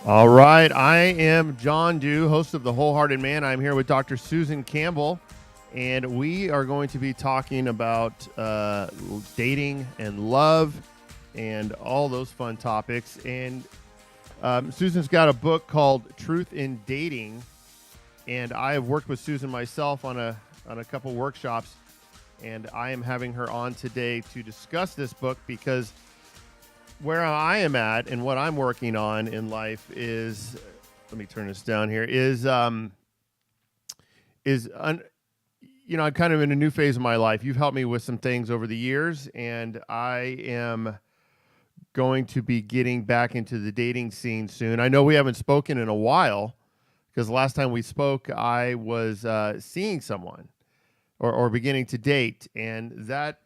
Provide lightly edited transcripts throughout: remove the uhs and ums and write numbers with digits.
All right, I am John Dew, host of The Wholehearted Man. I'm here with Dr. Susan Campbell, and we are going to be talking about dating and love and all those fun topics. And Susan's got a book called Truth in Dating, and I have worked with Susan myself on a couple workshops, and I am having her on today to discuss this book because where I am at and what I'm working on in life is, let me turn this down here, I'm kind of in a new phase of my life. You've helped me with some things over the years, and I am going to be getting back into the dating scene soon. I know we haven't spoken in a while because the last time we spoke, I was seeing someone or beginning to date, and that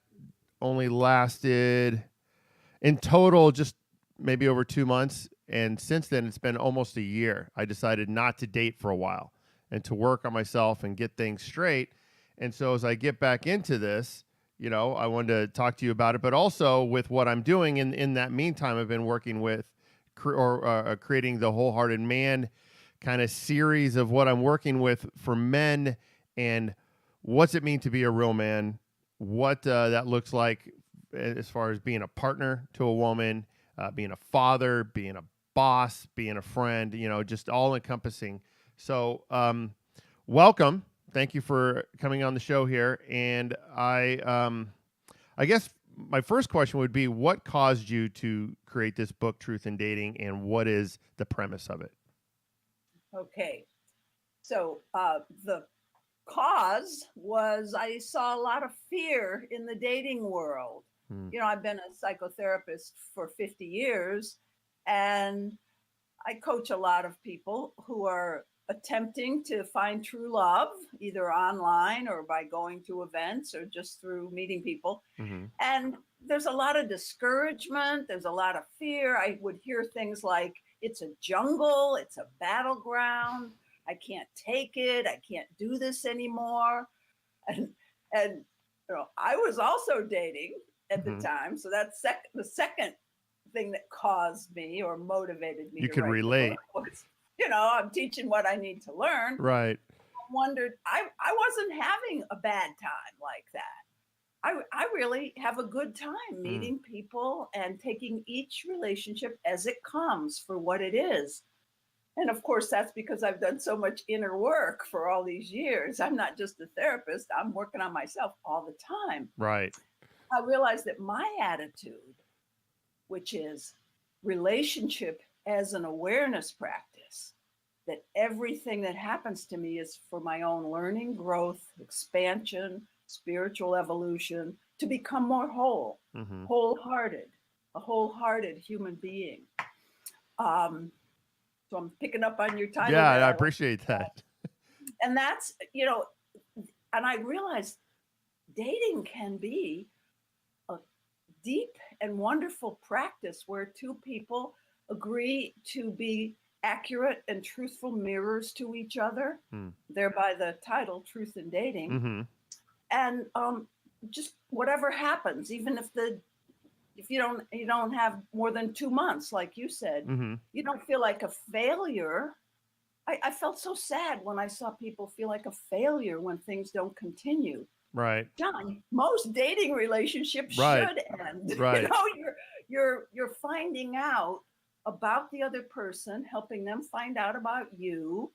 only lasted in total just maybe over 2 months. And since then, it's been almost a year. I decided not to date for a while and to work on myself and get things straight. And so as I get back into this, I wanted to talk to you about it, but also with what I'm doing. In that meantime, I've been working with creating the Wholehearted Man kind of series of what I'm working with for men and what's it mean to be a real man, what that looks like as far as being a partner to a woman, being a father, being a boss, being a friend, just all encompassing. So welcome. Thank you for coming on the show here. And I guess my first question would be, what caused you to create this book, Truth in Dating, and what is the premise of it? Okay. So the cause was I saw a lot of fear in the dating world. I've been a psychotherapist for 50 years, and I coach a lot of people who are attempting to find true love, either online or by going to events or just through meeting people. Mm-hmm. And there's a lot of discouragement. There's a lot of fear. I would hear things like, it's a jungle, it's a battleground. I can't take it. I can't do this anymore. And I was also dating at the time. So that's the second thing that caused me or motivated me you to could write relate. the book was, I'm teaching what I need to learn. Right. I wondered, I wasn't having a bad time like that. I really have a good time meeting people and taking each relationship as it comes for what it is. And of course, that's because I've done so much inner work for all these years. I'm not just a therapist. I'm working on myself all the time. Right. I realized that my attitude, which is relationship as an awareness practice, that everything that happens to me is for my own learning, growth, expansion, spiritual evolution, to become more whole, wholehearted, a wholehearted human being. So I'm picking up on your title. Yeah, I appreciate that. And that's, and I realized dating can be a deep and wonderful practice where two people agree to be accurate and truthful mirrors to each other, thereby the title, Truth in Dating. And just whatever happens, even if you don't have more than 2 months, like you said, you don't feel like a failure. I felt so sad when I saw people feel like a failure when things don't continue. Right. John, most dating relationships should end. Right. You're finding out about the other person, helping them find out about you.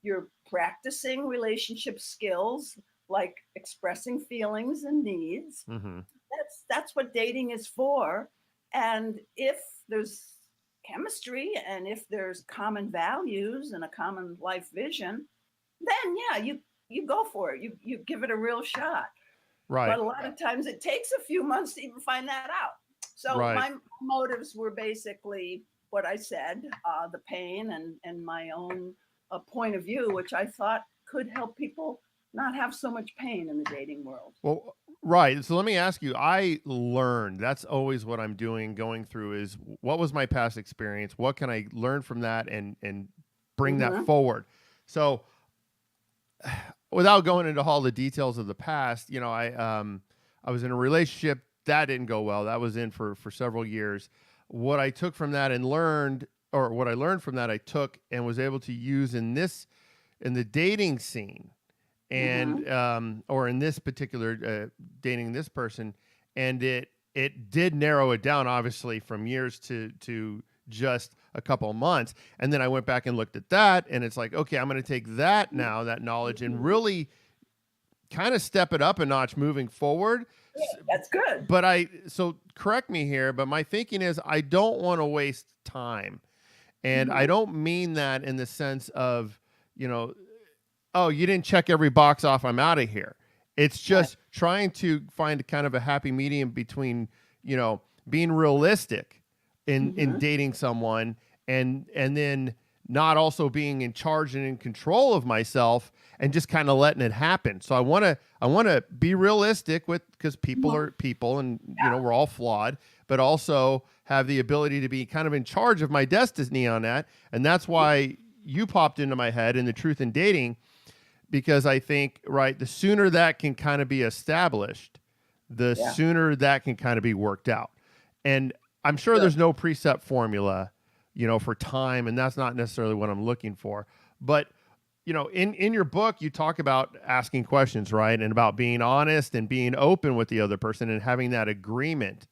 You're practicing relationship skills like expressing feelings and needs. That's what dating is for. And if there's chemistry and if there's common values and a common life vision, then yeah, you go for it. You give it a real shot. Right. But a lot of times it takes a few months to even find that out. So my motives were basically what I said, the pain and my own point of view, which I thought could help people not have so much pain in the dating world. Well, right. So let me ask you, I learned, that's always what I'm doing, going through is what was my past experience? What can I learn from that and bring that forward? So without going into all the details of the past, I was in a relationship that didn't go well. That was in for several years. What I took from that and learned or what I learned from that, I took and was able to use in the dating scene, Mm-hmm. and or in this particular dating this person, and it did narrow it down, obviously, from years to just a couple of months. And then I went back and looked at that, and it's like, okay, I'm going to take that now, that knowledge, and really kind of step it up a notch moving forward. That's good. But so correct me here, but my thinking is I don't want to waste time. And I Mm-hmm. don't mean that in the sense of, you know, oh, you didn't check every box off, I'm out of here. It's Right. just trying to find kind of a happy medium between, being realistic in Mm-hmm. dating someone, and then not also being in charge and in control of myself, and just kind of letting it happen. So I want to be realistic with, because people Mm-hmm. are people, and Yeah. we're all flawed, but also have the ability to be kind of in charge of my destiny on that. And that's why you popped into my head in the truth in dating, because I think, right, the sooner that can kind of be established, the Yeah. sooner that can kind of be worked out. And I'm sure Good. there's no preset formula, for time, and that's not necessarily what I'm looking for. But, in your book, you talk about asking questions, right? And about being honest and being open with the other person and having that agreement.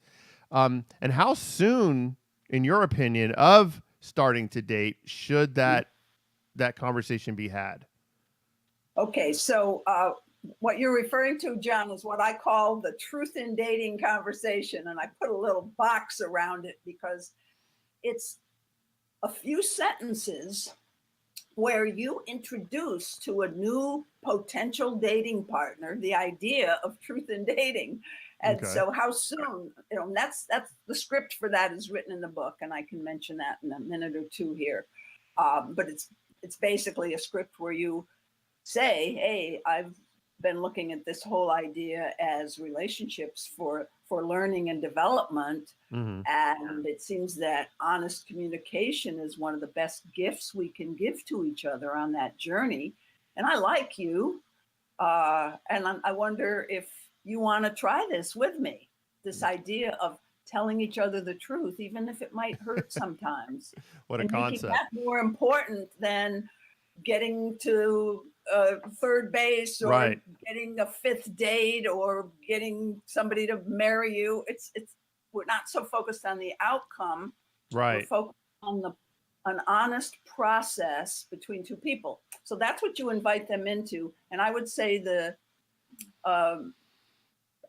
And how soon, in your opinion, of starting to date, should that conversation be had? Okay, so what you're referring to, John, is what I call the truth in dating conversation. And I put a little box around it because it's a few sentences where you introduce to a new potential dating partner the idea of truth in dating. And Okay. so how soon, that's the script for that is written in the book, and I can mention that in a minute or two here. But it's basically a script where you say, hey, I've been looking at this whole idea as relationships for learning and development, Mm-hmm. and it seems that honest communication is one of the best gifts we can give to each other on that journey. And I like you, and I wonder if you want to try this with me, this idea of telling each other the truth, even if it might hurt sometimes, What a and making concept. that more important than getting to third base, or Right. getting a fifth date, or getting somebody to marry you. It's we're not so focused on the outcome. We're Right. focused on an honest process between two people. So that's what you invite them into. And I would say um,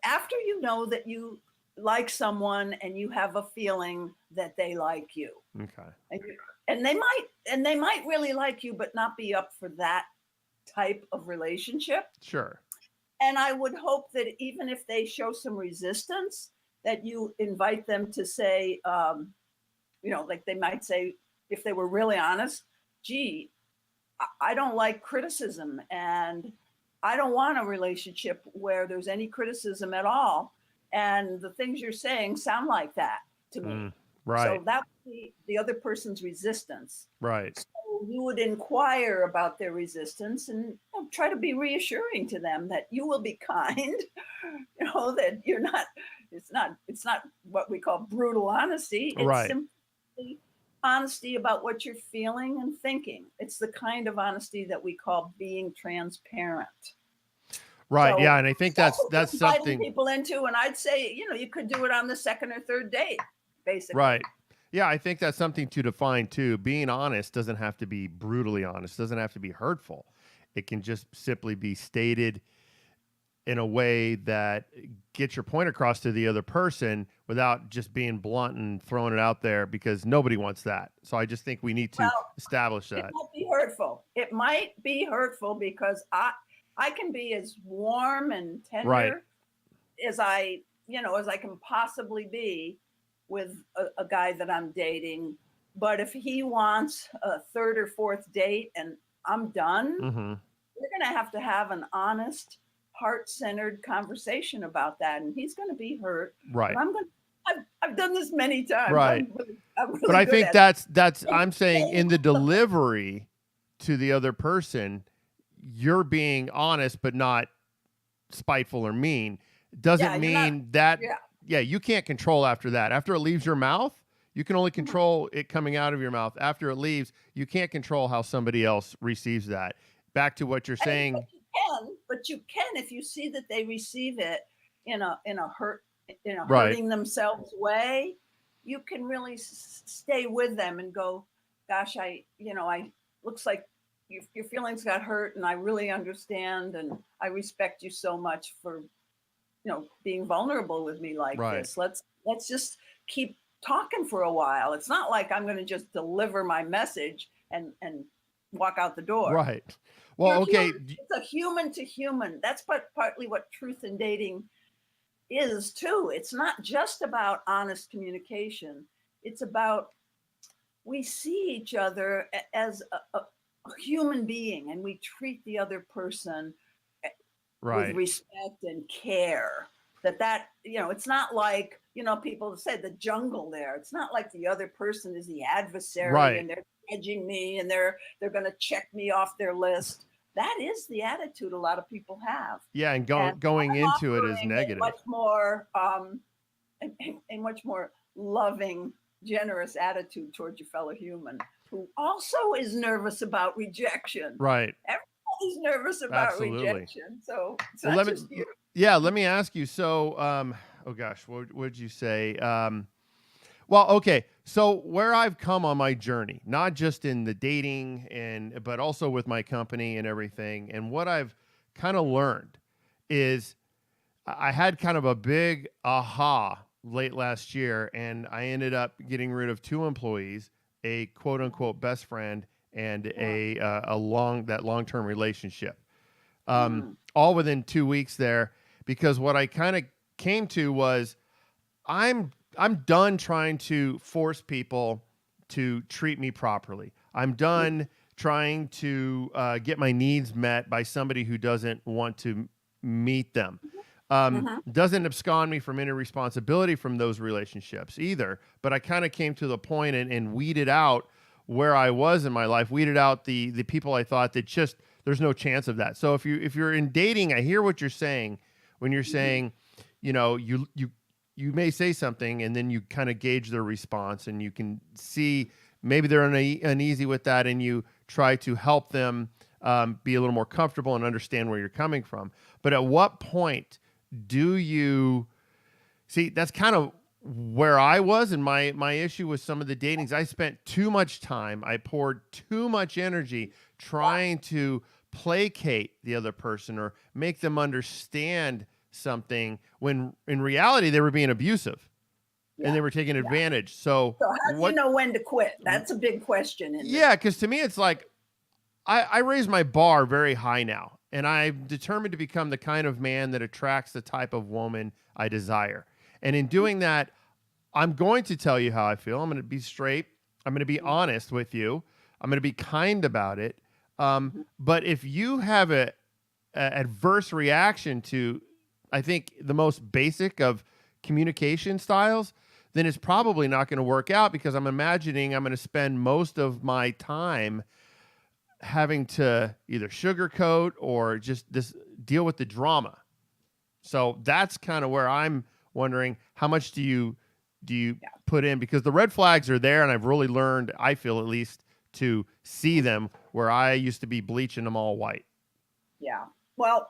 after you know that you like someone and you have a feeling that they like you, Okay. and, they might really like you, but not be up for that type of relationship. Sure. And I would hope that even if they show some resistance, that you invite them to say, like they might say, if they were really honest, gee, I don't like criticism, and I don't want a relationship where there's any criticism at all. And the things you're saying sound like that to me. Mm. Right. So that would be the other person's resistance. Right. So you would inquire about their resistance, and try to be reassuring to them that you will be kind, that you're not, it's not what we call brutal honesty. It's Right. simply honesty about what you're feeling and thinking. It's the kind of honesty that we call being transparent. Right. Yeah. So And I think that's what that's we're inviting something. people into. And I'd say, you could do it on the second or third date, basically. Right. Yeah, I think that's something to define too. Being honest doesn't have to be brutally honest, doesn't have to be hurtful. It can just simply be stated in a way that gets your point across to the other person without just being blunt and throwing it out there, because nobody wants that. So I just think we need to Well, establish it that. might be hurtful. It might be hurtful because I can be as warm and Right. tender as I can possibly be with a guy that I'm dating. But if he wants a third or fourth date and I'm done, Mm-hmm. we're going to have an honest, heart-centered conversation about that, and he's going to be hurt. Right. And I've done this many times. Right. I'm But really I good think at it. that's I'm saying in the delivery to the other person, you're being honest but not spiteful or mean. Yeah, Doesn't you're not. mean that, Yeah, yeah, you can't control after that. After it leaves your mouth, You can only control it coming out of your mouth. After it leaves, you can't control how somebody else receives that. Back to what you're saying. But you can if you see that they receive it in a Right. hurting themselves way. You can really stay with them and go, gosh, I looks like your feelings got hurt, and I really understand, and I respect you so much for being vulnerable with me like Right. this. Let's just keep talking for a while. It's not like I'm going to just deliver my message and walk out the door. Right. Well, okay. It's a human to human. That's partly what truth in dating is too. It's not just about honest communication. It's about we see each other as a human being, and we treat the other person with respect and care. That it's not like people say the jungle there. It's not like the other person is the adversary and they're judging me and they're going to check me off their list. That is the attitude a lot of people have. Yeah, and going into it is negative. Much more a much more loving, generous attitude towards your fellow human who also is nervous about rejection. Right. Everybody's nervous about rejection. So it's not just you. Yeah, let me ask you. So, oh gosh, what would you say? Well, okay. So where I've come on my journey, not just in the dating but also with my company and everything, and what I've kind of learned is I had kind of a big aha late last year, and I ended up getting rid of 2 employees, a quote unquote best friend, and a long-term relationship, all within 2 weeks there, because what I kind of came to was I'm done trying to force people to treat me properly. I'm done trying to get my needs met by somebody who doesn't want to meet them. Doesn't abscond me from any responsibility from those relationships either. But I kind of came to the point and weeded out where I was in my life, weeded out the people I thought that just there's no chance of that. So if you're in dating, I hear what you're saying when you're saying, you may say something and then you kind of gauge their response and you can see maybe they're uneasy with that, and you try to help them be a little more comfortable and understand where you're coming from. But at what point do you see? That's kind of where I was, and my issue with some of the datings. I spent too much time. I poured too much energy trying to placate the other person or make them understand something when in reality they were being abusive and they were taking advantage. So how do you know when to quit? That's a big question. Because to me it's like I raise my bar very high now, and I'm determined to become the kind of man that attracts the type of woman I desire. And in doing that, I'm going to tell you how I feel. I'm going to be straight. I'm going to be honest with you. I'm going to be kind about it. But if you have a adverse reaction to, I think, the most basic of communication styles, then it's probably not going to work out, because I'm imagining I'm going to spend most of my time having to either sugarcoat or just deal with the drama. So that's kind of where I'm wondering, how much do you put in? Because the red flags are there, and I've really learned, I feel at least, to see them where I used to be bleaching them all white. Yeah. Well,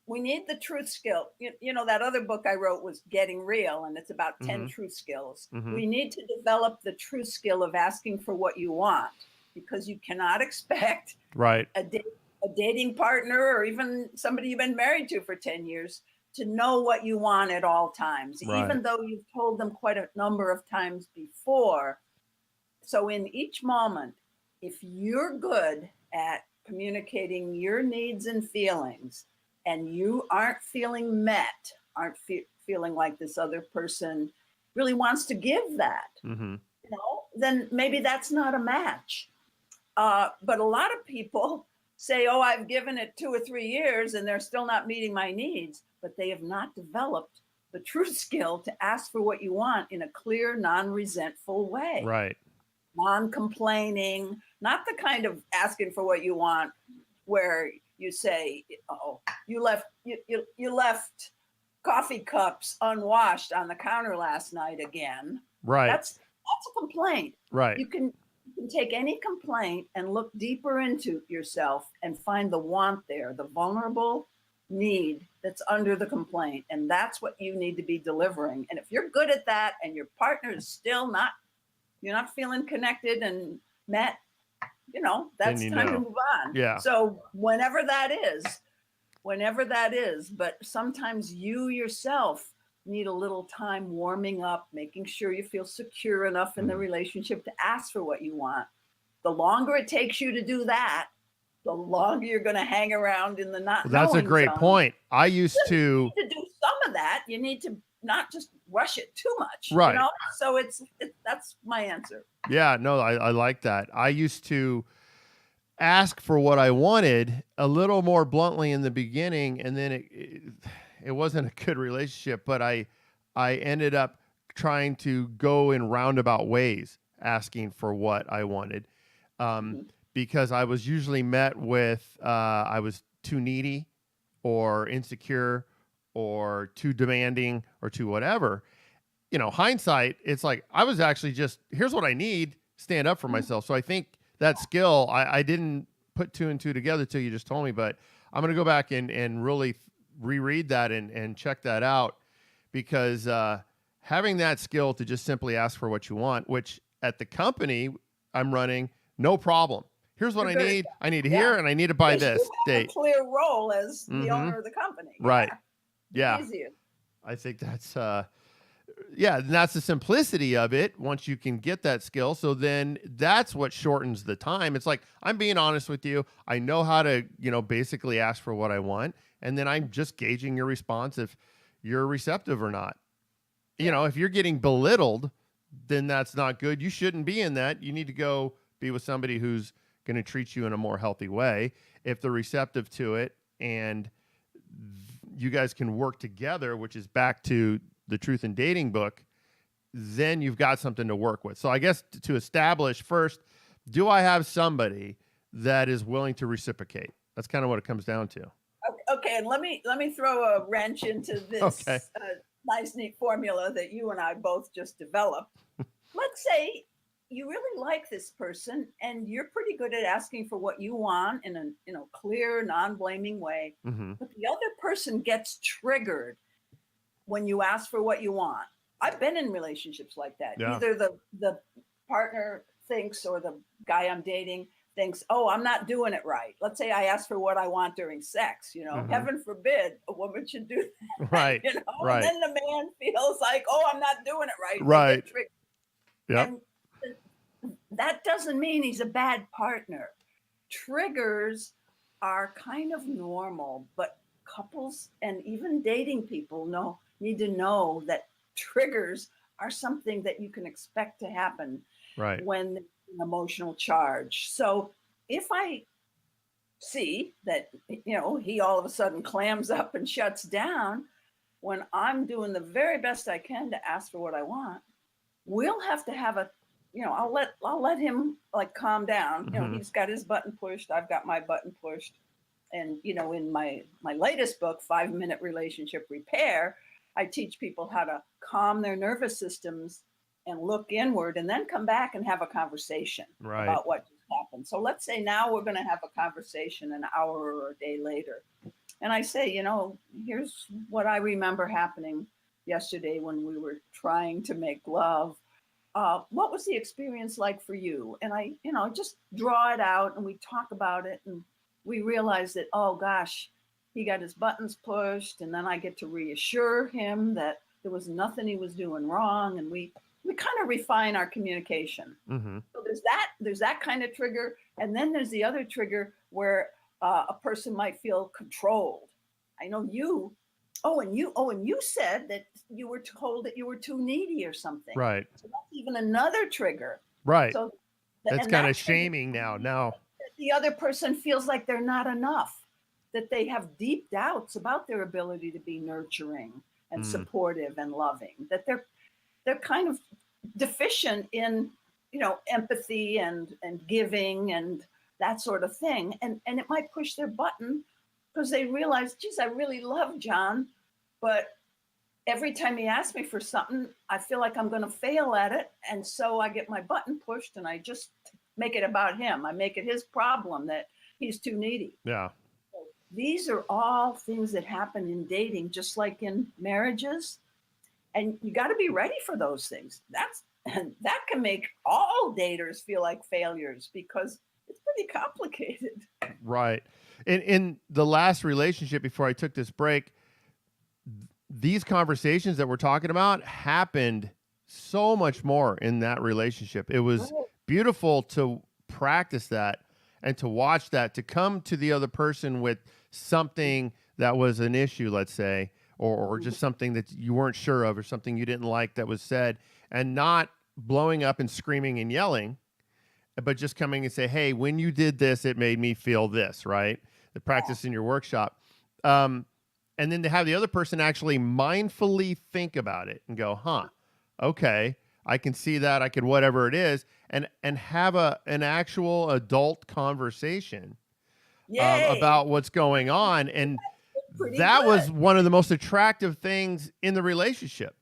we need the truth skill. That other book I wrote was Getting Real, and it's about 10 truth skills. We need to develop the truth skill of asking for what you want, because you cannot expect a dating partner or even somebody you've been married to for 10 years to know what you want at all times, even though you've told them quite a number of times before. So in each moment, if you're good at communicating your needs and feelings, and you aren't feeling met, aren't feeling like this other person really wants to give that, then maybe that's not a match. But a lot of people say, oh, I've given it 2 or 3 years and they're still not meeting my needs, but they have not developed the truth skill to ask for what you want in a clear, non-resentful way. Right. Non-complaining, not the kind of asking for what you want where you say, oh, you left coffee cups unwashed on the counter last night again. Right. That's a complaint. Right. You can take any complaint and look deeper into yourself and find the want there, the vulnerable need that's under the complaint. And that's what you need to be delivering. And if you're good at that and your partner is still not, you're not feeling connected and met, that's time to move on. Yeah. So whenever that is, but sometimes you yourself need a little time warming up, making sure you feel secure enough in the relationship to ask for what you want. The longer it takes you to do that, the longer you're going to hang around in the not knowing That's a great zone. point. I used to You need to do some of that. You need to not just rush it too much. Right. So that's my answer. Yeah, no, I like that. I used to ask for what I wanted a little more bluntly in the beginning, and then it wasn't a good relationship, but I ended up trying to go in roundabout ways asking for what I wanted, because I was usually met with I was too needy or insecure or too demanding or too whatever. Hindsight, it's like I was actually just, here's what I need, stand up for myself. So I think that skill, I didn't put two and two together till you just told me, but I'm going to go back and really reread that and check that out, because having that skill to just simply ask for what you want, which at the company I'm running, no problem. Here's what I need. I need to hear, and I need to buy this you have date. a clear role as the owner of the company. Right. Yeah. Easier. I think that's that's the simplicity of it once you can get that skill. So then that's what shortens the time. It's like, I'm being honest with you. I know how to, basically ask for what I want. And then I'm just gauging your response if you're receptive or not. If you're getting belittled, then that's not good. You shouldn't be in that. You need to go be with somebody who's going to treat you in a more healthy way. If they're receptive to it and you guys can work together, which is back to the Truth in Dating book, then you've got something to work with. So I guess to establish first, do I have somebody that is willing to reciprocate? That's kind of what it comes down to. Okay, and let me throw a wrench into this nice, neat formula that you and I both just developed. Let's say you really like this person and you're pretty good at asking for what you want in a clear, non-blaming way, but the other person gets triggered when you ask for what you want. I've been in relationships like that. Yeah. Either the partner thinks, or the guy I'm dating thinks, oh, I'm not doing it right. Let's say I ask for what I want during sex, heaven forbid a woman should do that. Right. Right. And then the man feels like, oh, I'm not doing it right. Right. Yep. And that doesn't mean he's a bad partner. Triggers are kind of normal, but couples and even dating people need to know that triggers are something that you can expect to happen when there's an emotional charge. So if I see that, he all of a sudden clams up and shuts down when I'm doing the very best I can to ask for what I want, we'll have to have I'll let him calm down. He's got his button pushed. I've got my button pushed. And, in my latest book, 5-Minute Relationship Repair, I teach people how to calm their nervous systems and look inward and then come back and have a conversation about what just happened. So let's say now we're going to have a conversation an hour or a day later. And I say, here's what I remember happening yesterday when we were trying to make love. What was the experience like for you? And I, just draw it out and we talk about it. And we realize that, oh gosh, he got his buttons pushed, and then I get to reassure him that there was nothing he was doing wrong, and we kind of refine our communication. So there's that kind of trigger, and then there's the other trigger where a person might feel controlled. I know you. And you said that you were told that you were too needy or something. Right. So that's even another trigger. Right. So that's kind of shaming now. The other person feels like they're not enough, that they have deep doubts about their ability to be nurturing and supportive and loving, that they're kind of deficient in, empathy and giving and that sort of thing. And it might push their button because they realize, geez, I really love John, but every time he asks me for something, I feel like I'm going to fail at it. And so I get my button pushed and I just make it about him. I make it his problem that he's too needy. Yeah. These are all things that happen in dating, just like in marriages. And you got to be ready for those things. That can make all daters feel like failures because it's pretty complicated. Right. In the last relationship before I took this break, these conversations that we're talking about happened so much more in that relationship. It was beautiful to practice that and to watch that, to come to the other person with something that was an issue, let's say, or just something that you weren't sure of or something you didn't like that was said, and not blowing up and screaming and yelling, but just coming and say, hey, when you did this, it made me feel this, right? The practice in your workshop. And then to have the other person actually mindfully think about it and go, huh, okay, I can see that, I could whatever it is, and have an actual adult conversation about what's going on. And that was one of the most attractive things in the relationship.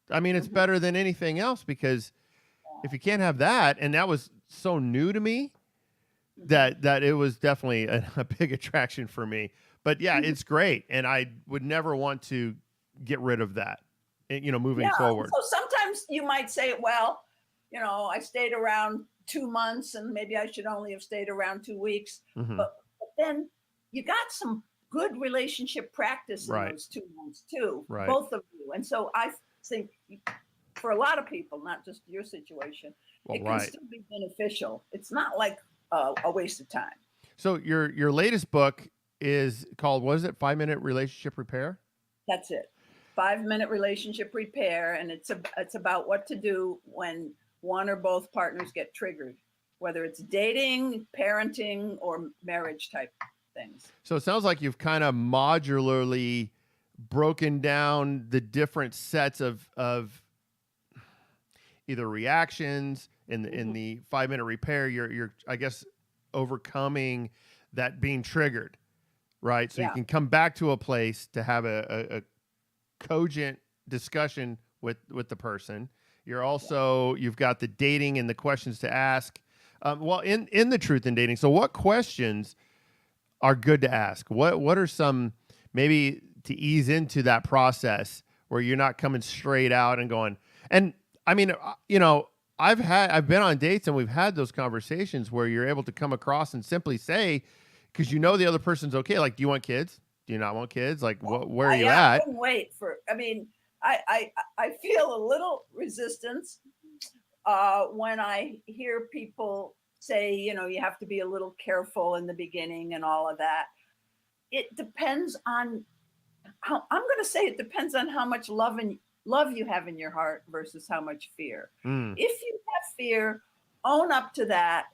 I mean, it's better than anything else, because if you can't have that, and that was so new to me, that it was definitely a big attraction for me. But yeah, it's great, and I would never want to get rid of that, moving forward. So sometimes you might say, well, I stayed around 2 months, and maybe I should only have stayed around 2 weeks. But then you got some good relationship practice in those 2 months too, both of you. And so I think for a lot of people, not just your situation, it can still be beneficial. It's not like a waste of time. So your latest book is called, what is it? 5-Minute Relationship Repair? That's it. 5-Minute Relationship Repair. And it's about what to do when one or both partners get triggered, whether it's dating, parenting, or marriage type things. So it sounds like you've kind of modularly broken down the different sets of either reactions in the 5-minute repair. You're I guess overcoming that being triggered, right? So you can come back to a place to have a cogent discussion with the person. You're also you've got the dating and the questions to ask. Well, in the truth in dating. So what questions are good to ask? What are some, maybe to ease into that process where you're not coming straight out and going, and I mean, I've been on dates and we've had those conversations where you're able to come across and simply say, because the other person's okay. Like, do you want kids? Do you not want kids? Like, where are you at? I wouldn't wait for, I feel a little resistance when I hear people say, you have to be a little careful in the beginning and all of that. It depends on it depends on how much love you have in your heart versus how much fear. If you have fear, own up to that.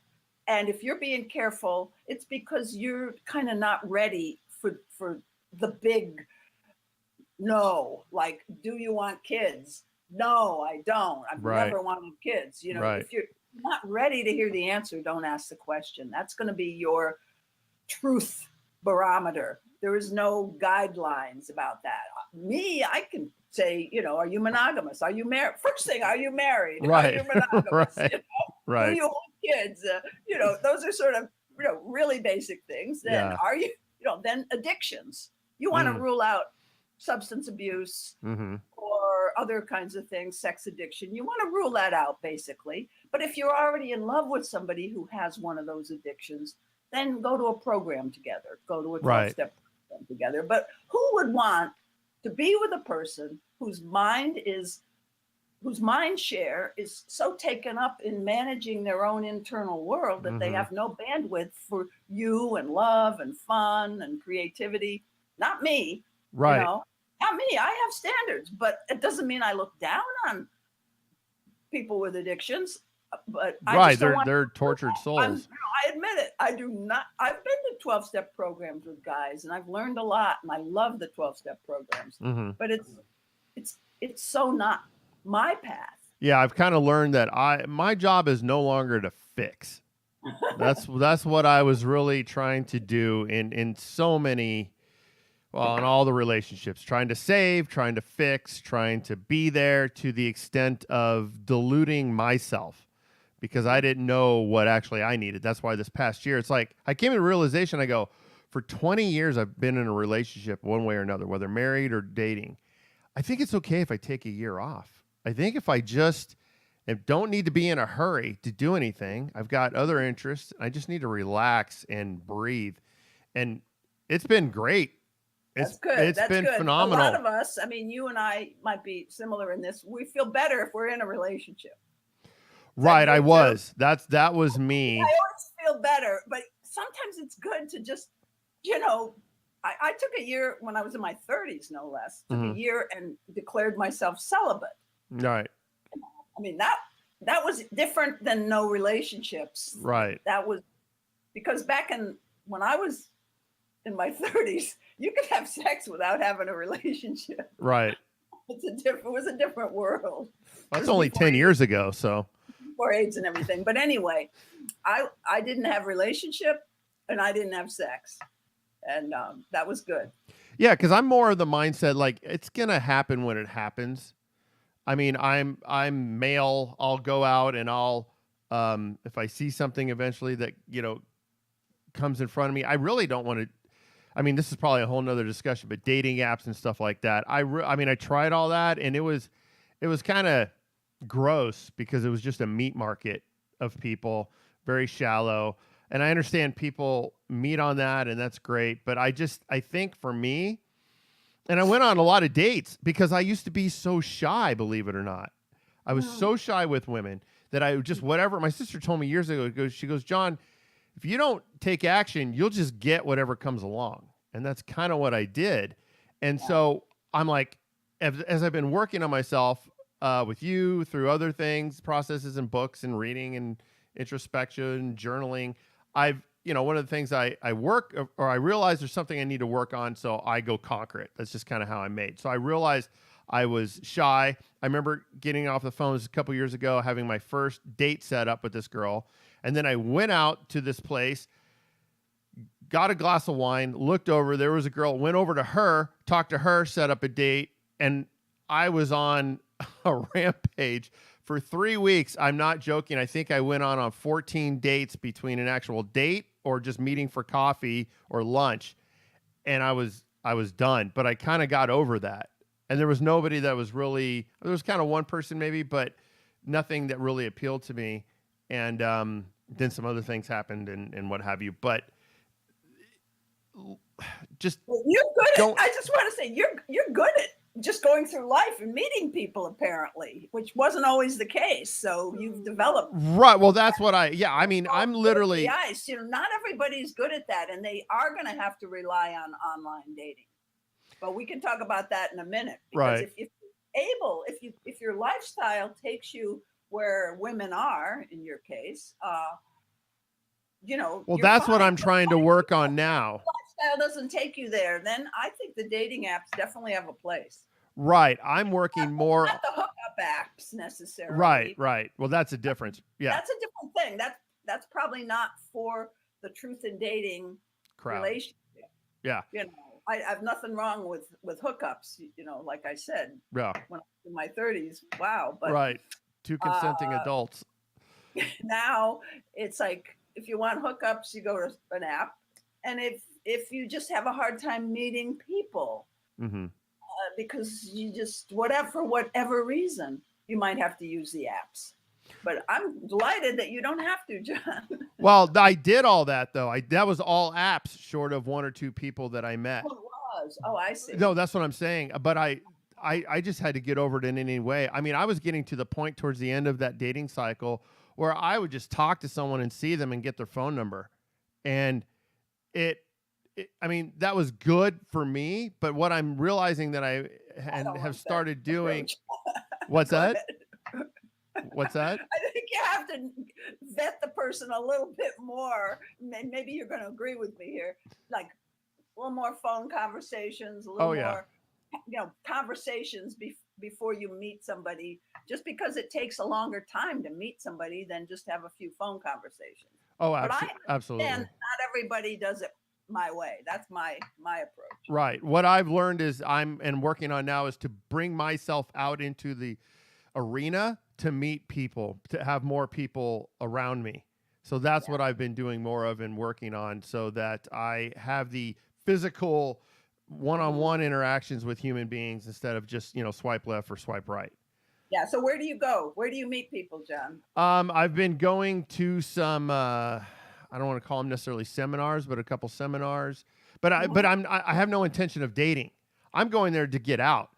And if you're being careful, it's because you're kind of not ready for the big no, like, do you want kids? No, I don't. I've never wanted kids. If you're not ready to hear the answer, don't ask the question. That's going to be your truth barometer. There is no guidelines about that. Me, I can say, are you monogamous? Are you married? First thing, are you married? Right. Are you monogamous? Right. Do you want kids? Those are sort of, really basic things. Then are you, then addictions. You want to rule out substance abuse or other kinds of things, sex addiction. You want to rule that out, basically. But if you're already in love with somebody who has one of those addictions, then go to a program together. Go to a 12-step program together. But who would want to be with a person whose mind share is so taken up in managing their own internal world that they have no bandwidth for you and love and fun and creativity? Not me. Right. Not me. I have standards, but it doesn't mean I look down on people with addictions. But they're tortured souls. I admit it. I do not. I've been to 12-step programs with guys, and I've learned a lot, and I love the 12-step programs. But it's so not my path. Yeah, I've kind of learned that my job is no longer to fix. That's what I was really trying to do in so many Well, in all the relationships, trying to save, trying to fix, trying to be there to the extent of diluting myself because I didn't know what actually I needed. That's why this past year, it's like I came to a realization. I go, for 20 years, I've been in a relationship one way or another, whether married or dating. I think it's okay if I take a year off. I think if I just don't need to be in a hurry to do anything, I've got other interests. I just need to relax and breathe. And it's been great. That's good. It's That's been good. A lot phenomenal. of us, I mean, you and I might be similar in this. We feel better if we're in a relationship. Is that Right, I true too? was. That was I me. always feel better, but sometimes it's good to just, you know, I took a year when I was in my 30s, no less, took a Hmm. year and declared myself celibate. Right, I mean, that was different than no relationships. right, That was because back in when I was in my 30s, you could have sex without having a relationship. right. It was a different world. It That's was only 10 years ago. So, before AIDS and everything. But anyway, I didn't have relationship and I didn't have sex, and that was good. yeah, because I'm more of the mindset like it's gonna happen when it happens. I mean, I'm male. I'll go out and I'll if I see something eventually that comes in front of me. I really don't want to. I mean, this is probably a whole nother discussion, but dating apps and stuff like that. I mean, I tried all that, and it was kind of gross because it was just a meat market of people, very shallow. And I understand people meet on that, and that's great. But I think for me, and I went on a lot of dates because I used to be so shy, believe it or not. I was Mm. so shy with women that I just whatever. My sister told me years ago. She goes, John, if you don't take action, you'll just get whatever comes along. And that's kind of what I did. And Yeah. so I'm like, as I've been working on myself with you through other things, processes and books and reading and introspection, journaling, one of the things I work or I realize there's something I need to work on. So I go conquer it. That's just kind of how I'm made. So I realized I was shy. I remember getting off the phone a couple years ago, having my first date set up with this girl. And then I went out to this place, got a glass of wine, looked over. There was a girl, went over to her, talked to her, set up a date. And I was on a rampage for 3 weeks. I'm not joking. I think I went on 14 dates between an actual date or just meeting for coffee or lunch. And I was done, but I kind of got over that. And there was nobody that was really, there was kind of one person maybe, but nothing that really appealed to me. And then some other things happened and what have you. But just Well, you're good don't. I just want to say you're good at just going through life and meeting people apparently, which wasn't always the case. So you've developed Right. Well, that's what I mean, I'm the literally, ice. Not everybody's good at that, and they are going to have to rely on online dating. But we can talk about that in a minute because right. if your lifestyle takes you where women are, in your case, Well, you're that's what fine. I'm trying to work on now. Lifestyle doesn't take you there, then I think the dating apps definitely have a place. Right. I'm working more. Not the hookup apps Right. necessarily. Right. Well, that's a difference. Yeah. That's a different thing. That's probably not for the truth in dating Crowd. relationship. Yeah. I have nothing wrong with hookups. Like I said, Yeah. when I was in my 30s, wow. But Right. Two consenting adults. now it's like if you want hookups, you go to an app, and if you just have a hard time meeting people Mm-hmm. because you just for whatever reason, you might have to use the apps. But I'm delighted that you don't have to, John. Well, I did all that though. That was all apps, short of one or two people that I met. Oh, it was. Oh, I see. No, that's what I'm saying. But I just had to get over it in any way. I mean, I was getting to the point towards the end of that dating cycle where I would just talk to someone and see them and get their phone number, and I mean, that was good for me. But what I'm realizing that I have started doing. What's that? What's that? I think you have to vet the person a little bit more. Maybe you're going to agree with me here. Like a little more phone conversations, a little more, conversations before you meet somebody. Just because it takes a longer time to meet somebody than just have a few phone conversations. Oh, But I absolutely. understand not everybody does it my way. That's my approach. Right. What I've learned is and working on now is to bring myself out into the arena to meet people, to have more people around me. So that's what I've been doing more of and working on, so that I have the physical one-on-one interactions with human beings instead of just, swipe left or swipe right. Yeah. So where do you go? Where do you meet people, John? I've been going to some, I don't want to call them necessarily seminars, but a couple seminars. But I have no intention of dating. I'm going there to get out.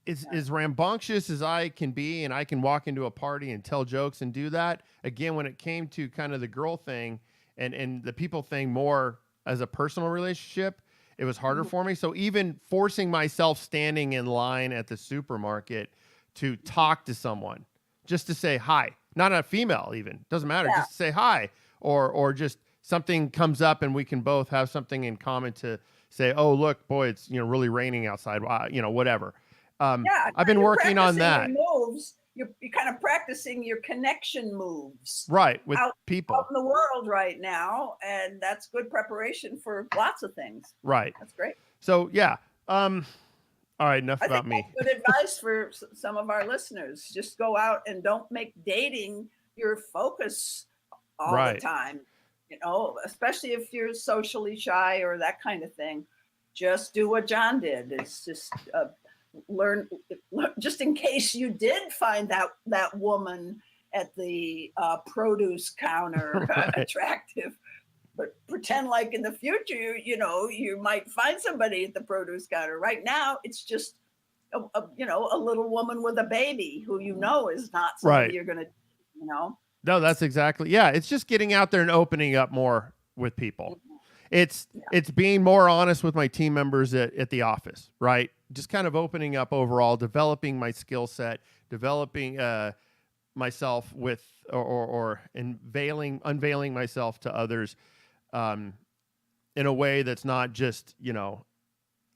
As rambunctious as I can be, and I can walk into a party and tell jokes and do that. Again, when it came to kind of the girl thing and the people thing more as a personal relationship, it was harder for me. So even forcing myself standing in line at the supermarket to talk to someone, just to say hi, not a female even, doesn't matter, just to say hi, or just something comes up and we can both have something in common to say, oh, look, boy, it's, really raining outside, whatever. I've been working on that. Moves. You're kind of practicing your connection moves. Right, with people. Out in the world right now, and that's good preparation for lots of things. Right. That's great. So, yeah. All right, enough about me. That's good advice for some of our listeners. Just go out and don't make dating your focus all the time. Especially if you're socially shy or that kind of thing. Just do what John did. It's just learn, just in case you did find that woman at the produce counter attractive. But pretend like in the future, you might find somebody at the produce counter. Right now, it's just a little woman with a baby who is not somebody you're going to, No, that's exactly. Yeah, it's just getting out there and opening up more with people. It's being more honest with my team members at the office, right? Just kind of opening up overall, developing my skill set, developing myself with or unveiling myself to others in a way that's not just,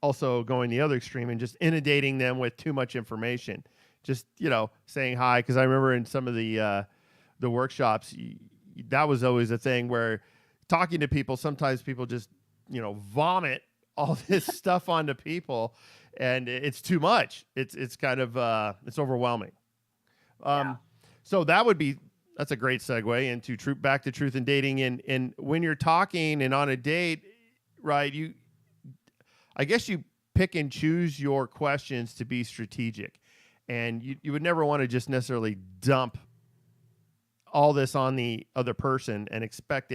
also going the other extreme and just inundating them with too much information. Just, saying hi. Because I remember in some of the workshops, that was always a thing where talking to people, sometimes people just, vomit all this stuff onto people, and it's too much. It's kind of, it's overwhelming. So that's a great segue into back to truth and dating. And when you're talking and on a date, right, I guess you pick and choose your questions to be strategic, and you would never want to just necessarily dump all this on the other person and expect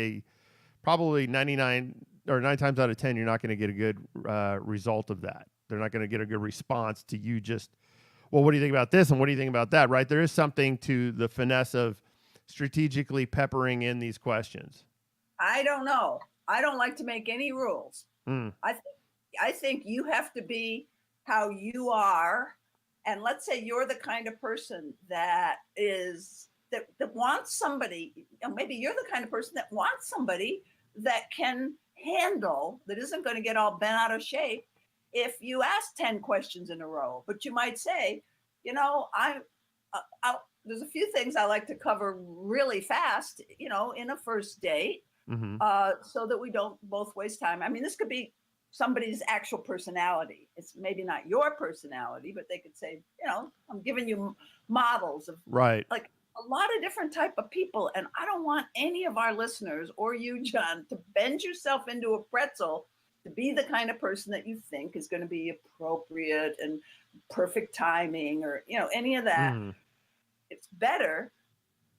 probably 99 or 9 times out of 10, you're not going to get a good result of that. They're not going to get a good response to you just, well, what do you think about this? And what do you think about that? Right. There is something to the finesse of strategically peppering in these questions. I don't know. I don't like to make any rules. I think you have to be how you are. And let's say you're the kind of person that wants somebody, maybe you're the kind of person that wants somebody that can handle, that isn't going to get all bent out of shape if you ask 10 questions in a row. But you might say, there's a few things I like to cover really fast, in a first date, so that we don't both waste time. I mean, this could be somebody's actual personality. It's maybe not your personality, but they could say, I'm giving you models of like a lot of different type of people. And I don't want any of our listeners or you, John, to bend yourself into a pretzel to be the kind of person that you think is going to be appropriate and perfect timing or, any of that. It's better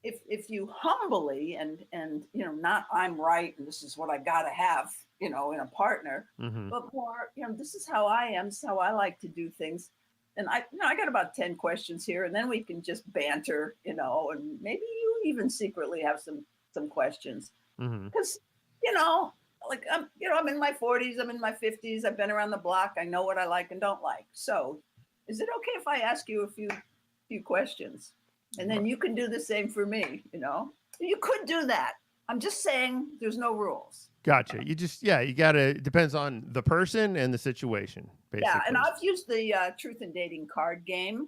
if you humbly and not I'm right and this is what I got to have, in a partner, but more, this is how I am, this is how I like to do things. And I got about 10 questions here, and then we can just banter, and maybe you even secretly have some questions. Because, like I'm in my 40s, I'm in my 50s, I've been around the block, I know what I like and don't like. So is it okay if I ask you a few questions? And then you can do the same for me, You could do that. I'm just saying there's no rules. Gotcha. You gotta, it depends on the person and the situation, basically. Yeah, and I've used the truth and dating card game.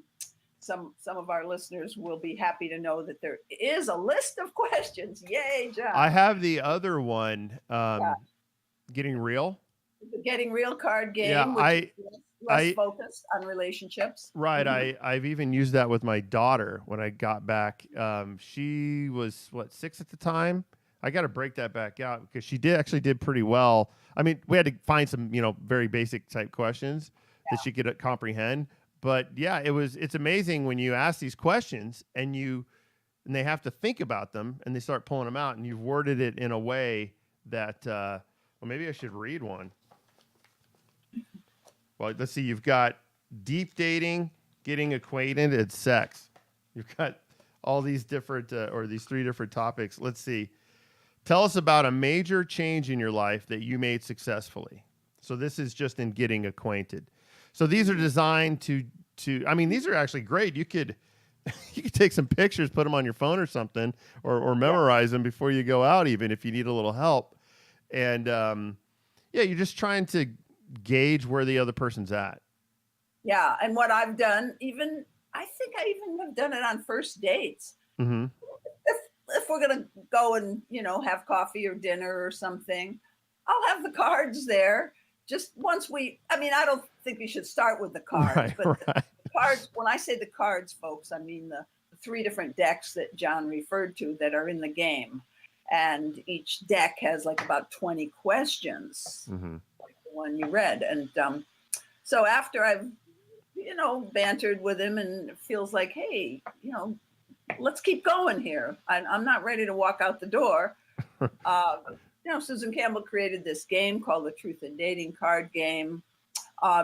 Some of our listeners will be happy to know that there is a list of questions. Yay, John. I have the other one. Getting Real. The Getting Real card Yeah, game, which is less I focused on relationships. right. Mhm. I've even used that with my daughter when I got back. She was what, 6 at the time. I got to break that back out because she did pretty well. I mean, we had to find some very basic type questions that she could comprehend. But yeah, it's amazing when you ask these questions and they have to think about them and they start pulling them out and you've worded it in a way that well, maybe I should read one. Well, let's see. You've got deep dating, getting acquainted, and sex. You've got all these different or these 3 different topics. Let's see. Tell us about a major change in your life that you made successfully. So this is just in getting acquainted. So these are designed to I mean, these are actually great. You could you could take some pictures, put them on your phone or something, or memorize them before you go out, even if you need a little help. And yeah, you're just trying to gauge where the other person's at. Yeah, and what I've done, I think I even have done it on first dates. Mm-hmm. If we're gonna go and have coffee or dinner or something, I'll have the cards there. Just once I mean, I don't think we should start with the cards, Right, but right. the cards. When I say the cards, folks, I mean the 3 different decks that John referred to that are in the game, and each deck has like about 20 questions, Mm-hmm. like the one you read, and so after I've bantered with him and it feels like, hey, let's keep going here. I'm not ready to walk out the door. Susan Campbell created this game called the Truth in Dating card game.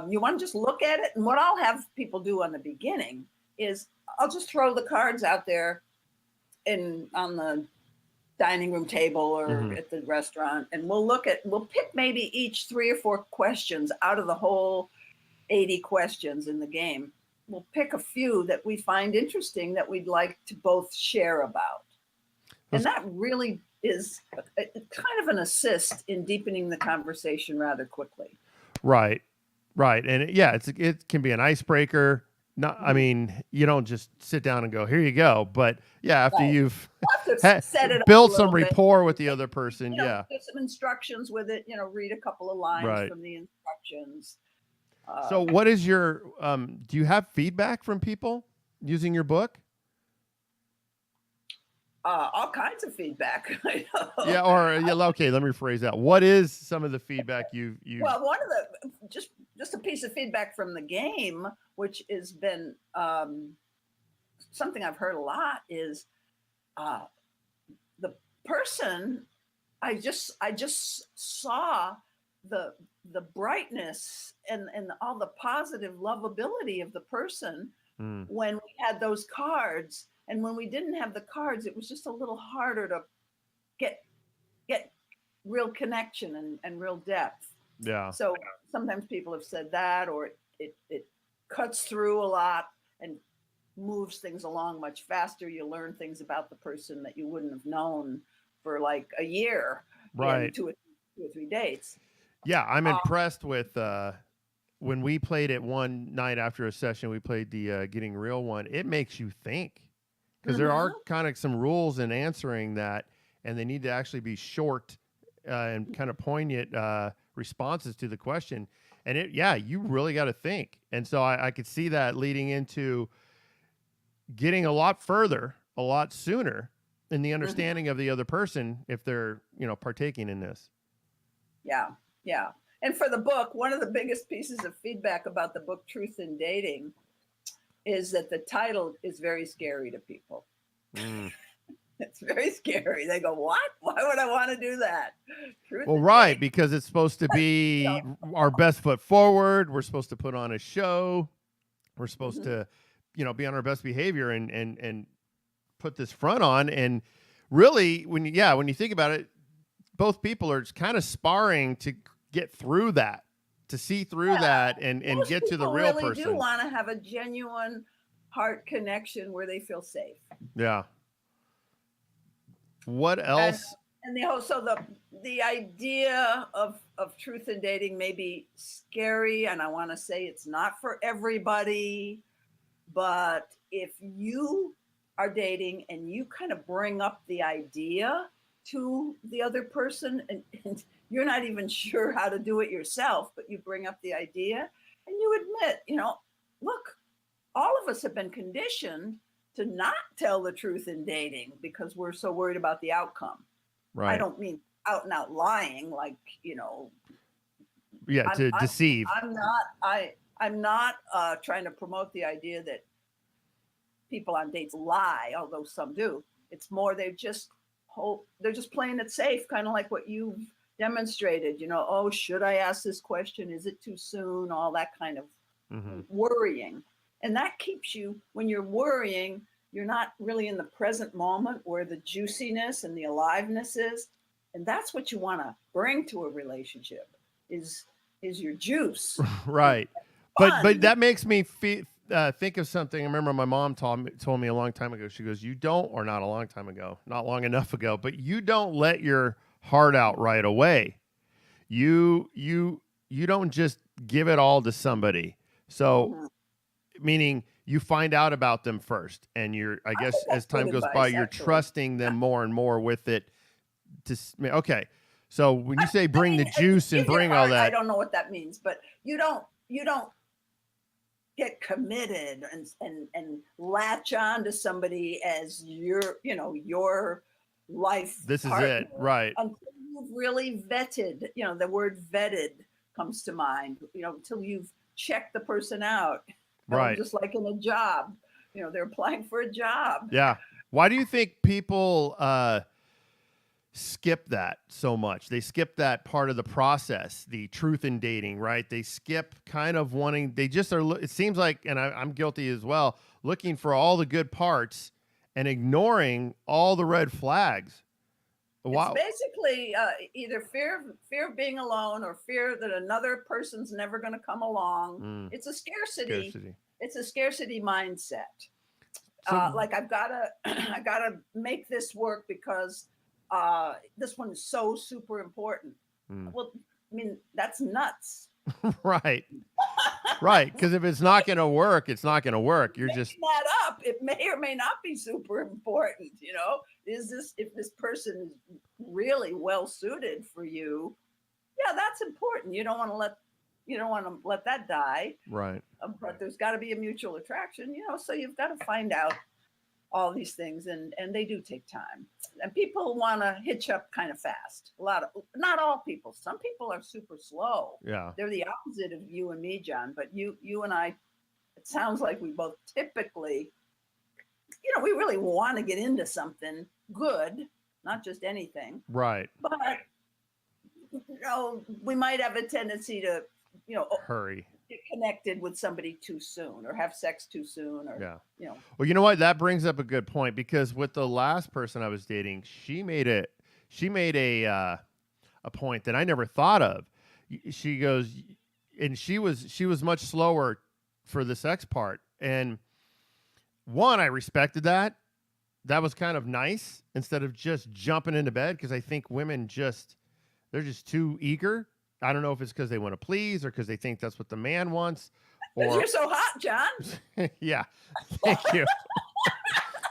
You want to just look at it, and what I'll have people do on the beginning is I'll just throw the cards out there on the dining room table or Mm-hmm. at the restaurant, and we'll pick maybe each 3 or 4 questions out of the whole 80 questions in the game. We'll pick a few that we find interesting that we'd like to both share about. And that really is kind of an assist in deepening the conversation rather quickly. Right, right, and it can be an icebreaker. Not, I mean, you don't just sit down and go, "Here you go." But yeah, after Right. you've We'll have to set it up build a some little bit. rapport with the other person, yeah, Get some instructions with it. Read a couple of lines right. from the instructions. So, what is your? Do you have feedback from people using your book? All kinds of feedback. Yeah, or okay, let me rephrase that. What is some of the feedback you? Well, one of the just a piece of feedback from the game, which has been something I've heard a lot, is the person. I just saw the brightness and all the positive lovability of the person when we had those cards. And when we didn't have the cards, it was just a little harder to get real connection and real depth. Yeah. So sometimes people have said that, or it cuts through a lot and moves things along much faster. You learn things about the person that you wouldn't have known for like a year, Right. 2 or 3 dates. Yeah, I'm impressed with when we played it one night after a session. We played the Getting Real one. It makes you think because there are kind of some rules in answering that, and they need to actually be short and kind of poignant responses to the question. And you really got to think. And so I could see that leading into getting a lot further, a lot sooner in the understanding of the other person if they're partaking in this. Yeah. And for the book, one of the biggest pieces of feedback about the book Truth in Dating is that the title is very scary to people. It's very scary. They go, "What? Why would I want to do that?" Right, because it's supposed to be our best foot forward. We're supposed to put on a show. We're supposed to, be on our best behavior and put this front on. And really, when you think about it, both people are kind of sparring to get through that, to see through that and get to the real person. People really do want to have a genuine heart connection where they feel safe. Yeah. What else? And the idea of truth in dating may be scary, and I want to say it's not for everybody. But if you are dating and you kind of bring up the idea, to the other person, and you're not even sure how to do it yourself, but you bring up the idea and you admit, look, all of us have been conditioned to not tell the truth in dating because we're so worried about the outcome. I Right. don't mean out and out lying, like, Yeah. I'm To I'm deceive. I'm not trying to promote the idea that people on dates lie, although some do. It's more they're just playing it safe, kind of like what you've demonstrated. Oh, should I ask this question? Is it too soon? All that kind of Hmm. worrying, and that keeps you, when you're worrying, you're not really in the present moment where the juiciness and the aliveness is, and that's what you want to bring to a relationship is your juice and Right. But fun. that makes me think of something. I remember my mom told me a long time ago. She goes, "You don't, or not a long time ago, not long enough ago, but you don't let your heart out right away. You don't just give it all to somebody. So, Mhm. meaning you find out about them first, and I I guess think as that's good time goes by, advice, you're actually. trusting them more and more with it. Okay. So when you say I bring the mean, juice and give your bring all heart. I that, don't know what that means, but you don't get committed and latch on to somebody as your life this is partner it, right? until you've really vetted. The word vetted comes to mind. Until you've checked the person out. Right. Just like in a job. They're applying for a job. Yeah. Why do you think people skip that so much? They skip that part of the process, the truth in dating, right? They skip kind of wanting, they just are, it seems like, and I'm guilty as well, looking for all the good parts and ignoring all the red flags. It's Wow. basically either fear of being alone or fear that another person's never going to come along. Mm, It's a scarcity. scarcity. It's a scarcity mindset. So, Like I've got to I got to make this work because this one is so super important. mm, Well, I mean, that's nuts. right. Right. Because if it's not going to work, it's not going to work. You're just, Making that up, it may or may not be super important. If this person is really well suited for you, yeah, that's important. You don't want to let that die. right. But there's got to be a mutual attraction. So you've got to find out all these things, and they do take time. And people want to hitch up kind of fast. Not all people. Some people are super slow. Yeah. They're the opposite of you and me, John. But you and I, it sounds like we both typically, we really want to get into something good, not just anything. Right. But we might have a tendency to, Hurry. get connected with somebody too soon or have sex too soon or, Yeah. you know, Well, you know what? That brings up a good point because with the last person I was dating, she made a point that I never thought of. She goes, and she was much slower for the sex part. And one, I respected that. That was kind of nice instead of just jumping into bed because I think women they're just too eager. I don't know if it's because they want to please or because they think that's what the man wants, because or you're so hot, John. yeah, thank you.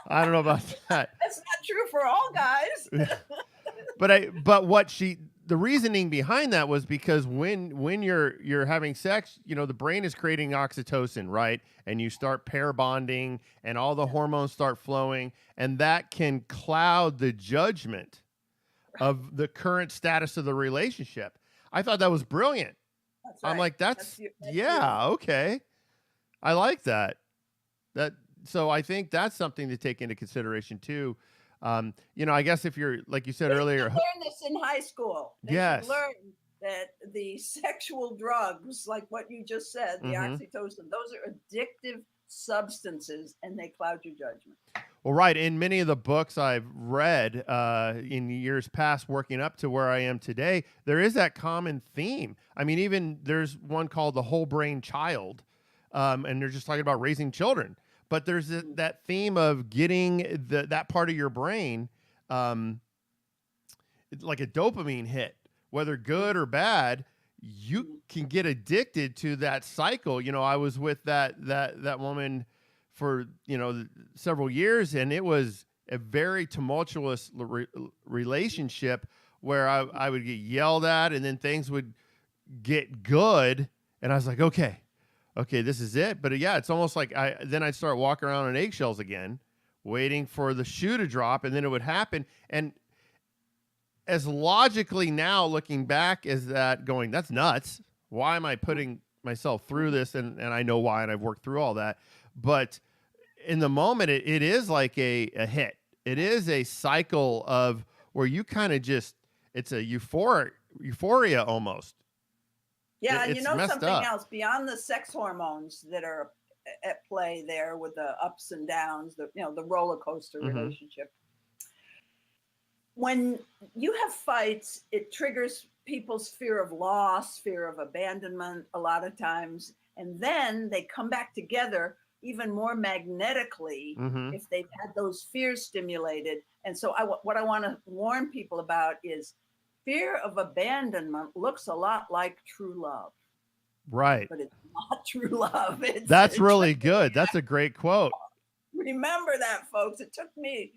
I don't know about that. That's not true for all guys. But the reasoning behind that was because when you're having sex, the brain is creating oxytocin, right? And you start pair bonding and all the hormones start flowing, and that can cloud the judgment of the current status of the relationship. I thought that was brilliant. That's I'm right. like, that's That's yeah, beautiful. okay. I like that. That so I think that's something to take into consideration too. I guess if you're like you said They should earlier, learn this in high school. They should yes. learn that the sexual drugs, like what you just said, the Mm-hmm. oxytocin, those are addictive substances and they cloud your judgment. Well, right. In many of the books I've read in years past, working up to where I am today, there is that common theme. I mean, even there's one called The Whole Brain Child, and they're just talking about raising children. But there's that theme of getting that part of your brain, like a dopamine hit, whether good or bad. You can get addicted to that cycle. I was with that woman for several years, and a very tumultuous relationship where I would get yelled at and then things would get good. And I was like, okay, this is it. But yeah, it's almost like then I'd start walking around on eggshells again, waiting for the shoe to drop, and then it would happen. And as logically now looking back as that going, that's nuts. Why am I putting myself through this? And I know why, and I've worked through all that. But in the moment, it is like a hit. It is a cycle of where you kind of just, it's a euphoria almost. Yeah, and It's you know messed something up. else beyond the sex hormones that are at play there with the ups and downs, the roller coaster relationship. When you have fights, it triggers people's fear of loss, fear of abandonment a lot of times, and then they come back together even more magnetically if they've had those fears stimulated. And so what I want to warn people about is fear of abandonment looks a lot like true love. Right. But it's not true love. That's really good. That's a great quote. Remember that, folks. It took me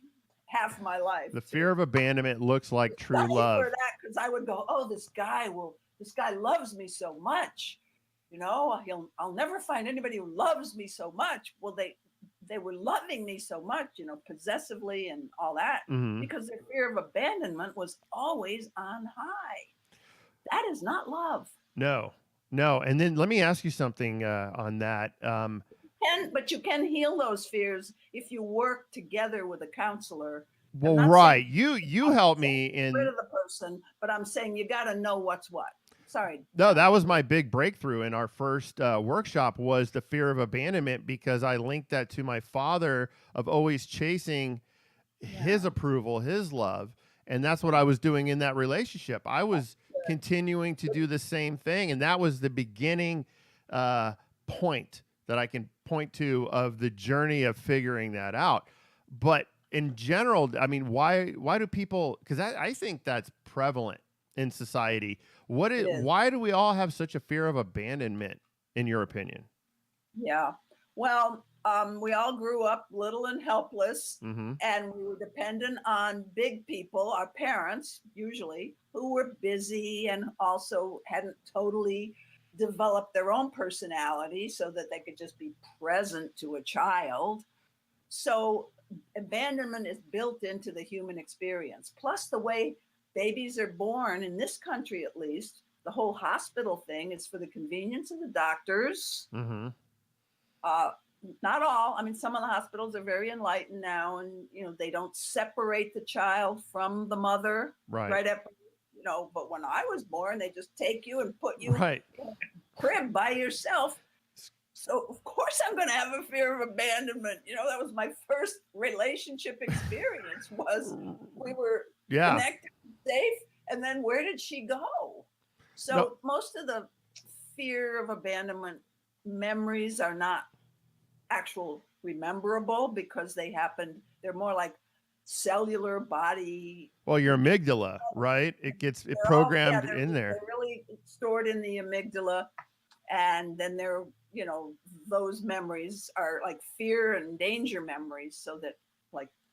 half my life. The fear of abandonment looks like true love. For that, because I would go, oh, this guy loves me so much. I'll never find anybody who loves me so much. Well, they were loving me so much, possessively and all that, because their fear of abandonment was always on high. That is not love. No. And then let me ask you something on that. But you can heal those fears if you work together with a counselor. Well, right. You help me in rid of the person, but I'm saying you got to know what's what. Sorry. No, that was my big breakthrough in our first workshop was the fear of abandonment, because I linked that to my father of always chasing his approval, his love. And that's what I was doing in that relationship. I was continuing to do the same thing. And that was the beginning point that I can point to of the journey of figuring that out. But in general, I mean, why do people, because I think that's prevalent in society. Why do we all have such a fear of abandonment, in your opinion? Yeah. Well, we all grew up little and helpless, and we were dependent on big people, our parents, usually, who were busy and also hadn't totally developed their own personality so that they could just be present to a child. So abandonment is built into the human experience. Plus the way babies are born, in this country at least, the whole hospital thing is for the convenience of the doctors. Not all. I mean, some of the hospitals are very enlightened now, and they don't separate the child from the mother right up. But when I was born, they just take you and put you in a crib by yourself. So of course I'm going to have a fear of abandonment. That was my first relationship experience. Was we were connected, safe, and then where did she go? So most of the fear of abandonment memories are not actual rememberable because they're more like cellular body. Well, your amygdala, right? It programmed in there. They're really stored in the amygdala, and then those memories are like fear and danger memories, so that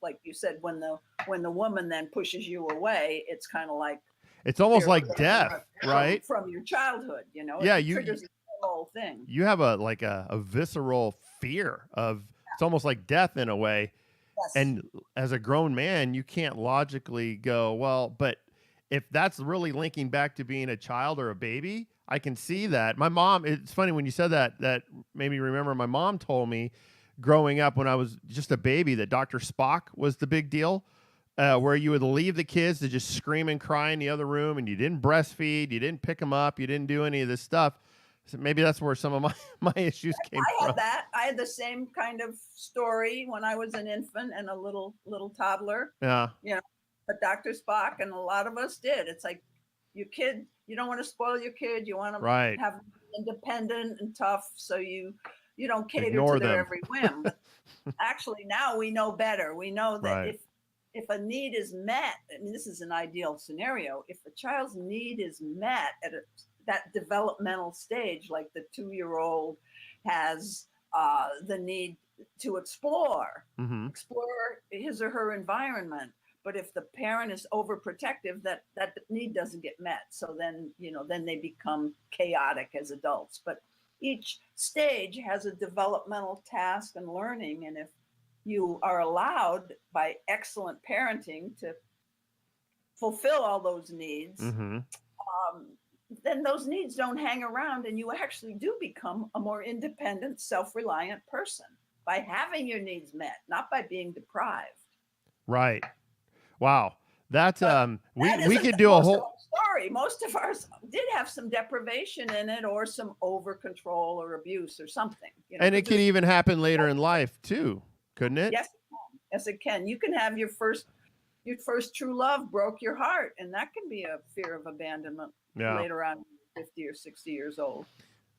like you said, when the woman then pushes you away, it's kind of like it's almost like death, right? From your childhood, Yeah, it triggers the whole thing. You have a visceral fear of, it's almost like death in a way. Yes. And as a grown man, you can't logically go, well, but if that's really linking back to being a child or a baby, I can see that. My mom, it's funny when you said that made me remember my mom told me growing up when I was just a baby that Dr. Spock was the big deal, where you would leave the kids to just scream and cry in the other room, and you didn't breastfeed, you didn't pick them up, you didn't do any of this stuff. So maybe that's where some of my issues came from. I had the same kind of story when I was an infant and a little toddler. Yeah. But Dr. Spock and a lot of us did. It's like your kid, you don't want to spoil your kid. You want to have them independent and tough, so you don't cater to their every whim. But actually, now we know better. We know that if a need is met, I mean, this is an ideal scenario. If a child's need is met at that developmental stage, like the 2-year-old has the need to explore Mm-hmm. his or her environment. But if the parent is overprotective, that need doesn't get met. So then, then they become chaotic as adults. But each stage has a developmental task and learning. And if you are allowed by excellent parenting to fulfill all those needs, Mm-hmm. then those needs don't hang around, and you actually do become a more independent, self-reliant person by having your needs met, not by being deprived. Right. Wow. That's But we that isn't could do a most of whole our story. Most of ours did have some deprivation in it, or some over control or abuse or something. and it but could there's even happen later in life too, couldn't it? yes, it can. Yes, it can. You can have your first true love broke your heart, and that can be a fear of abandonment Yeah. later on, 50 or 60 years old.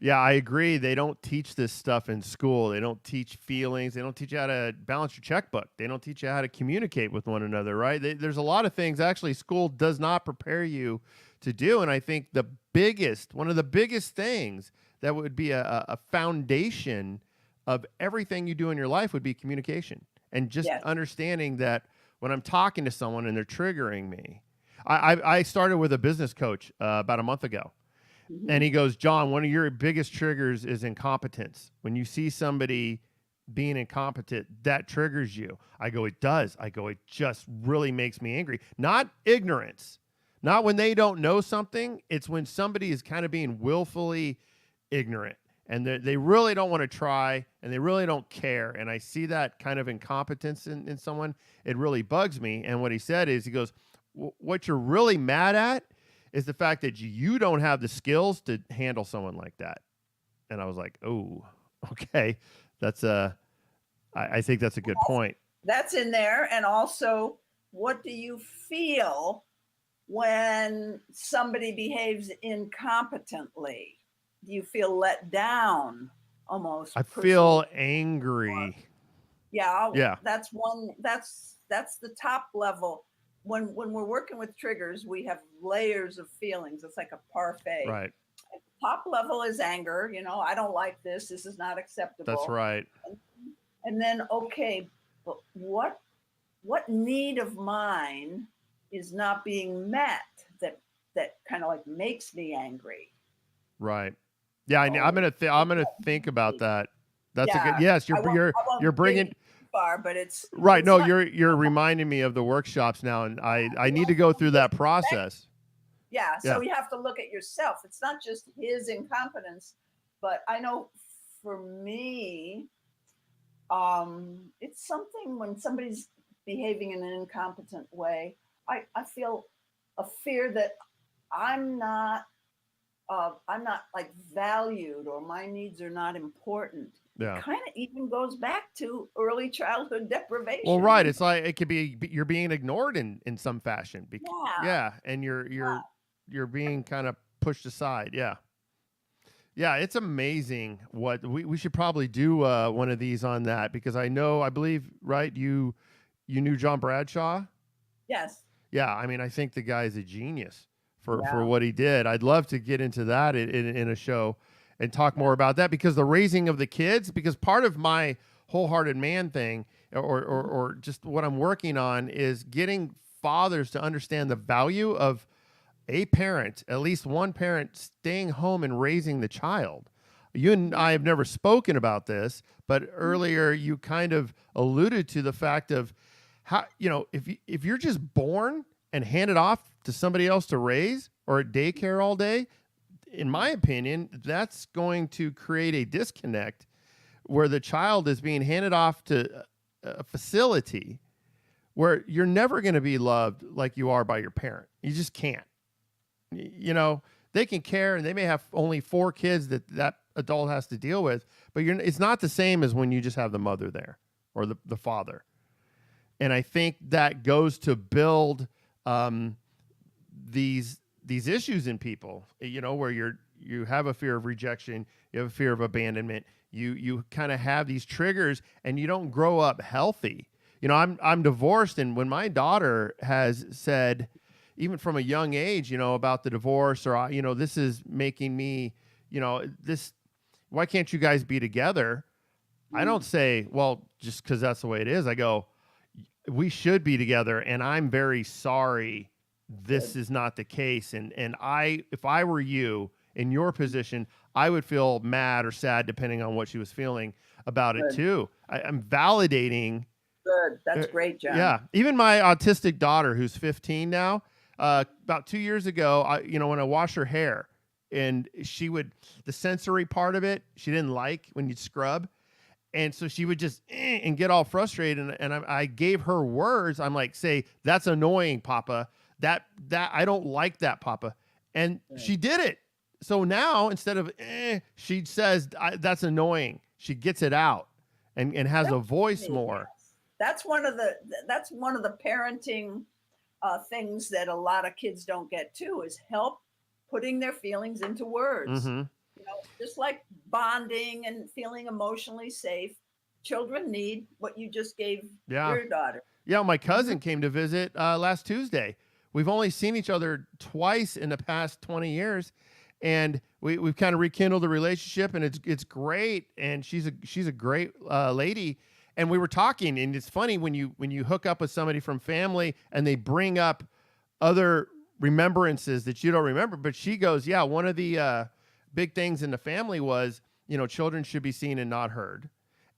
Yeah, I agree. They don't teach this stuff in school. They don't teach feelings. They don't teach you how to balance your checkbook. They don't teach you how to communicate with one another, right? There's a lot of things actually school does not prepare you to do. And I think one of the biggest things that would be a foundation of everything you do in your life would be communication and just Yes. understanding that when I'm talking to someone and they're triggering me. I started with a business coach about a month ago. And he goes, John, one of your biggest triggers is incompetence. When you see somebody being incompetent, that triggers you. I go, it does. I go, it just really makes me angry. Not ignorance, not when they don't know something. It's when somebody is kind of being willfully ignorant and they really don't want to try and they really don't care. And I see that kind of incompetence in someone. It really bugs me. And what he said is, he goes, what you're really mad at is the fact that you don't have the skills to handle someone like that. And I was like, oh, okay. That's I think that's a good point. That's in there. And also, what do you feel when somebody behaves incompetently? Do you feel let down almost? I feel angry. Yeah. That's the top level. When we're working with triggers, we have layers of feelings. It's like a parfait. Right. Top level is anger. I don't like this. This is not acceptable. That's right. And then, okay, but what need of mine is not being met that kind of like makes me angry? Right. Yeah, I'm gonna think about that. That's a good. Yes, you're bringing far, but it's right. It's no, not, you're reminding me of the workshops now, and I need to go through that process. Yeah. So you have to look at yourself. It's not just his incompetence, but I know for me, it's something when somebody's behaving in an incompetent way. I feel a fear that I'm not like valued, or my needs are not important. Yeah. It kind of even goes back to early childhood deprivation. Well, right. It's like it could be you're being ignored in some fashion. Yeah. And you're being kind of pushed aside. Yeah. Yeah, it's amazing what we should probably do one of these on that, because I believe, right, you knew John Bradshaw? Yes. Yeah, I mean, I think the guy's a genius for what he did. I'd love to get into that in a show and talk more about that, because the raising of the kids, because part of my wholehearted man thing or just what I'm working on is getting fathers to understand the value of a parent, at least one parent, staying home and raising the child. You and I have never spoken about this, but earlier you kind of alluded to the fact of how, if you're just born and handed off to somebody else to raise, or at daycare all day, in my opinion, that's going to create a disconnect where the child is being handed off to a facility where you're never going to be loved like you are by your parent. You just can't. They can care, and they may have only 4 kids that adult has to deal with, but it's not the same as when you just have the mother there or the father. And I think that goes to build these issues in people, where you have a fear of rejection, you have a fear of abandonment, you kind of have these triggers, and you don't grow up healthy. I'm divorced, and when my daughter has said, even from a young age, about the divorce, or this is making me, this, why can't you guys be together? I don't say, well, just because that's the way it is. I go, we should be together, and I'm very sorry this Good. is not the case. And if I were you in your position, I would feel mad or sad depending on what she was feeling about it Good. too. I'm validating. Good. That's great, John. Yeah, even my autistic daughter, who's 15 now, about 2 years ago, when I wash her hair, and the sensory part of it, she didn't like when you'd scrub. And so she would just and get all frustrated. And I gave her words. I'm like, say, that's annoying, Papa. That I don't like that, Papa. And she did it. So now instead of she says, that's annoying. She gets it out and has a voice more. That's one of the parenting things that a lot of kids don't get too, is help putting their feelings into words. Mm-hmm. Just like bonding and feeling emotionally safe, children need what you just gave your daughter. Yeah, my cousin came to visit last Tuesday. We've only seen each other twice in the past 20 years, and we've kind of rekindled the relationship, and it's great. And she's a great lady. And we were talking, and it's funny when you hook up with somebody from family and they bring up other remembrances that you don't remember. But she goes, yeah, one of the big things in the family was, children should be seen and not heard.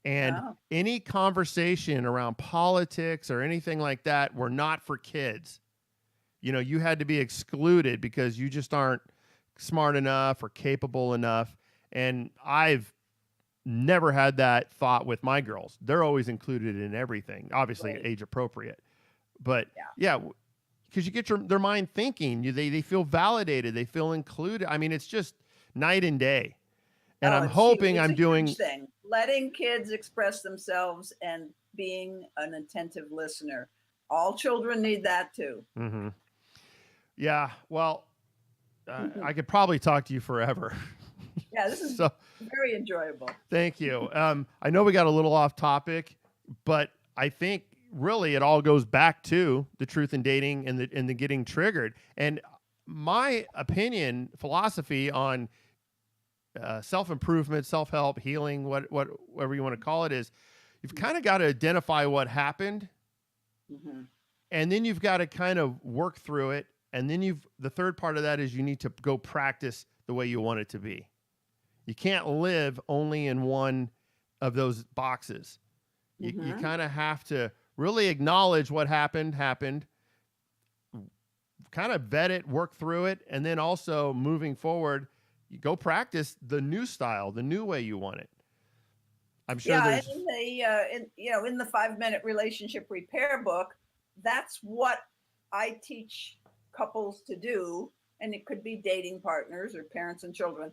And any conversation around politics or anything like that were not for kids. You had to be excluded because you just aren't smart enough or capable enough. And I've never had that thought with my girls. They're always included in everything, obviously age appropriate. But because you get their mind thinking, they feel validated, they feel included. I mean, it's just night and day. And I'm hoping I'm doing thing. Letting kids express themselves and being an attentive listener. All children need that too. Mm-hmm. Yeah. Well, I could probably talk to you forever. Yeah, this is very enjoyable. Thank you. I know we got a little off topic, but I think really it all goes back to the truth in dating and the getting triggered. And my opinion, philosophy on self-improvement, self-help, healing, whatever you want to call it, is you've kind of got to identify what happened, and then you've got to kind of work through it. And then the third part of that is you need to go practice the way you want it to be. You can't live only in one of those boxes. You kind of have to really acknowledge what happened, kind of vet it, work through it, and then also moving forward, you go practice the new style, the new way you want it. I'm sure there's in the 5-minute relationship repair book, that's what I teach couples to do, and it could be dating partners or parents and children.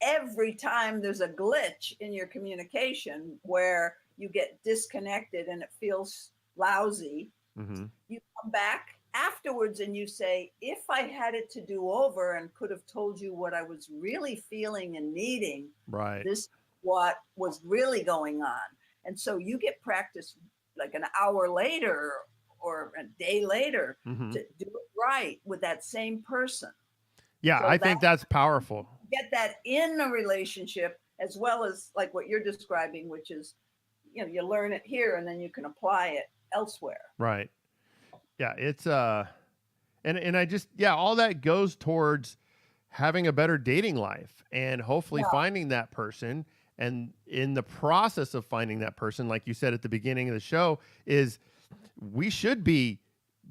Every time there's a glitch in your communication where you get disconnected and it feels lousy, you come back afterwards and you say, if I had it to do over and could have told you what I was really feeling and needing, this is what was really going on. And so you get practice like an hour later or a day later to do it right with that same person. Yeah, so I think that's powerful. Get that in a relationship, as well as like what you're describing, which is, you learn it here and then you can apply it elsewhere. Right. Yeah, it's and I just all that goes towards having a better dating life and hopefully finding that person. And in the process of finding that person, like you said at the beginning of the show, is we should be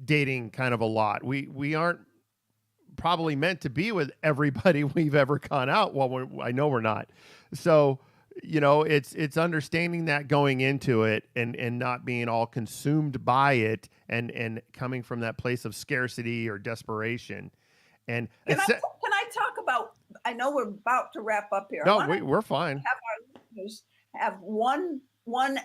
dating kind of a lot. We aren't probably meant to be with everybody we've ever gone out. Well, I know we're not. So, it's understanding that going into it and not being all consumed by it and coming from that place of scarcity or desperation. And can I talk about, I know we're about to wrap up here. No, we're fine. Have our listeners have one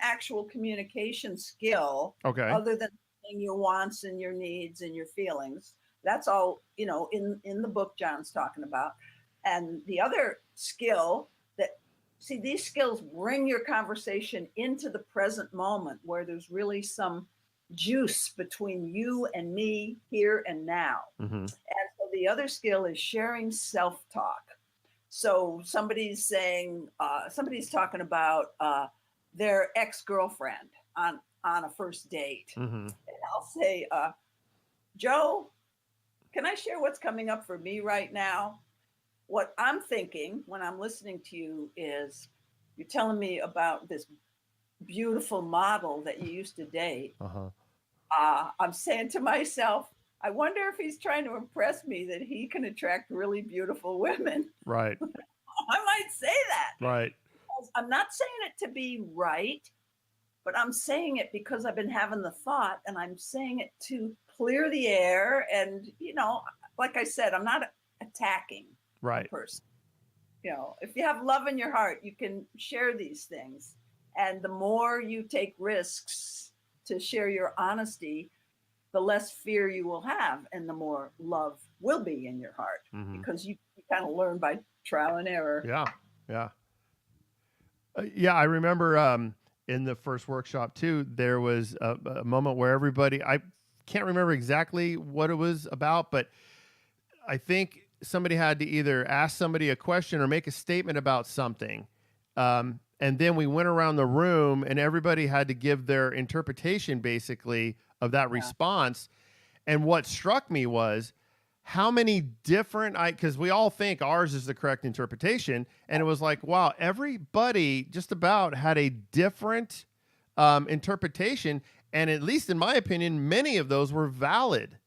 actual communication skill, other than saying your wants and your needs and your feelings. That's all, in the book John's talking about. And the other skill these skills bring your conversation into the present moment where there's really some juice between you and me here and now. And so the other skill is sharing self-talk. So somebody's saying, somebody's talking about, their ex-girlfriend on a first date. Mm-hmm. And I'll say, Joe, can I share what's coming up for me right now? What I'm thinking when I'm listening to you is you're telling me about this beautiful model that you used to date. Uh-huh. I'm saying to myself, I wonder if he's trying to impress me that he can attract really beautiful women. Right. I might say that. Right. I'm not saying it to be right, but I'm saying it because I've been having the thought, and I'm saying it to clear the air. And, like I said, I'm not attacking a person. If you have love in your heart, you can share these things. And the more you take risks to share your honesty, the less fear you will have, and the more love will be in your heart, because you kind of learn by trial and error. Yeah. Yeah. Yeah. I remember in the first workshop too, there was a moment where everybody, I can't remember exactly what it was about, but I think somebody had to either ask somebody a question or make a statement about something. And then we went around the room and everybody had to give their interpretation basically of that response. And what struck me was how many different, because we all think ours is the correct interpretation. And it was like, wow, everybody just about had a different interpretation. And at least in my opinion, many of those were valid.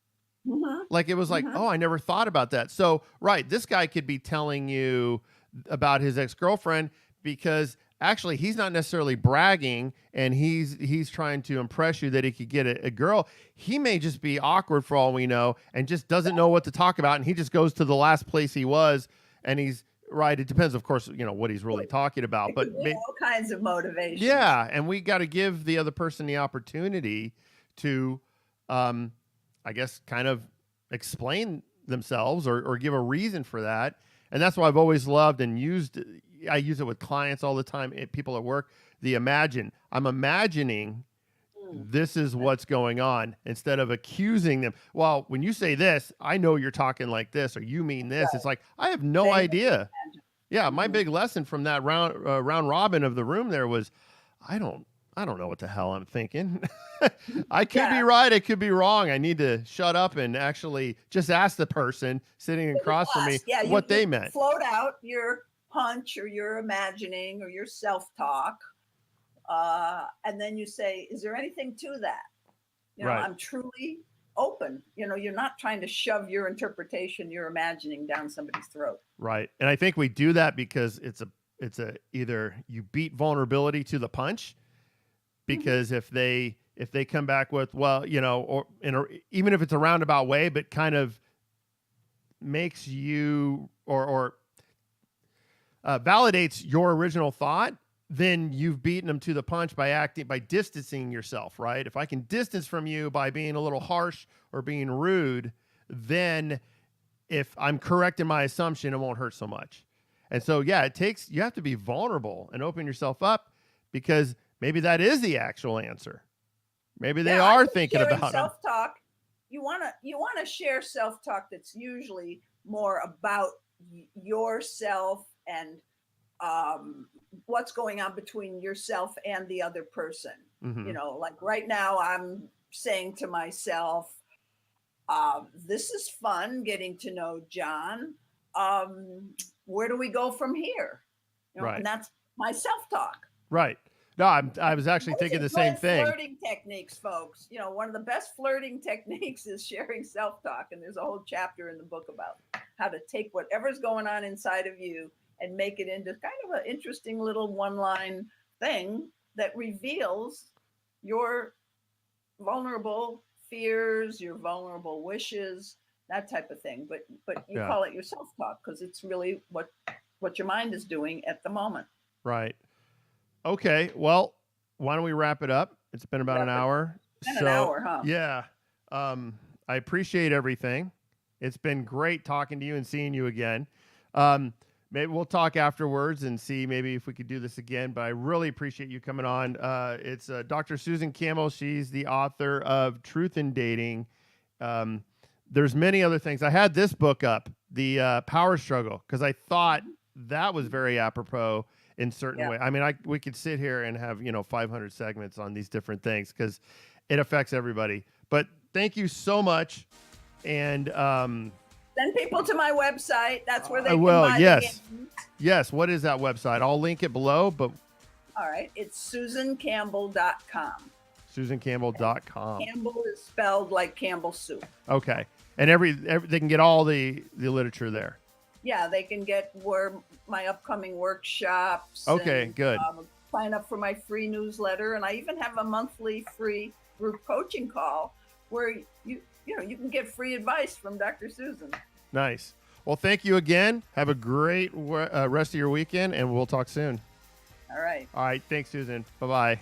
Like it was like, oh, I never thought about that. So, right, this guy could be telling you about his ex-girlfriend because actually he's not necessarily bragging and he's trying to impress you that he could get a girl. He may just be awkward for all we know and just doesn't know what to talk about, and he just goes to the last place he was, and he's right. It depends, of course, what he's really talking about, but all kinds of motivations. Yeah, and we got to give the other person the opportunity to I guess kind of explain themselves or give a reason for that. And that's why I've always loved and I use it with clients all the time, people at work, the imagine. I'm imagining this is what's going on instead of accusing them. Well, when you say this, I know you're talking like this or you mean this. Right. It's like, I have no idea. Yeah, my big lesson from that round robin of the room there was, I don't know what the hell I'm thinking. I could be right. I could be wrong. I need to shut up and actually just ask the person sitting across from me what they meant. Float out your hunch or your imagining or your self-talk. And then you say, is there anything to that? Right. I'm truly open. You're not trying to shove your interpretation, your imagining down somebody's throat. Right. And I think we do that because it's either you beat vulnerability to the punch, because if they come back with, well, even if it's a roundabout way, but kind of makes you or validates your original thought, then you've beaten them to the punch by distancing yourself, right? If I can distance from you by being a little harsh or being rude, then if I'm correct in my assumption, it won't hurt so much. And so, yeah, you have to be vulnerable and open yourself up, because maybe that is the actual answer. Maybe they are thinking about self-talk. You want to share self-talk that's usually more about yourself and what's going on between yourself and the other person. Like right now I'm saying to myself, this is fun getting to know John. Where do we go from here? Right. And that's my self-talk. Right. No, I was actually thinking the same thing. Flirting techniques, folks. One of the best flirting techniques is sharing self-talk. And there's a whole chapter in the book about how to take whatever's going on inside of you and make it into kind of an interesting little one-line thing that reveals your vulnerable fears, your vulnerable wishes, that type of thing. But you call it your self-talk because it's really what your mind is doing at the moment. Right. Okay. Well, why don't we wrap it up? It's been about an hour. An hour, huh? Yeah. I appreciate everything. It's been great talking to you and seeing you again. Maybe we'll talk afterwards and see maybe if we could do this again, but I really appreciate you coming on. It's Dr. Susan Campbell. She's the author of Truth in Dating. There's many other things. I had this book up, The Power Struggle, because I thought that was very apropos. in certain Yeah. way. I mean, we could sit here and have, 500 segments on these different things because it affects everybody. But thank you so much. And Send people to my website. That's where they I can will. buy Yes. the games. Yes. What is that website? I'll link it below, but All right. It's SusanCampbell.com. SusanCampbell.com. Campbell is spelled like Campbell soup. Okay. And they can get all the literature there. Yeah, they can get my upcoming workshops. Okay, and, good. Sign up for my free newsletter, and I even have a monthly free group coaching call where you can get free advice from Dr. Susan. Nice. Well, thank you again. Have a great rest of your weekend, and we'll talk soon. All right. All right. Thanks, Susan. Bye-bye.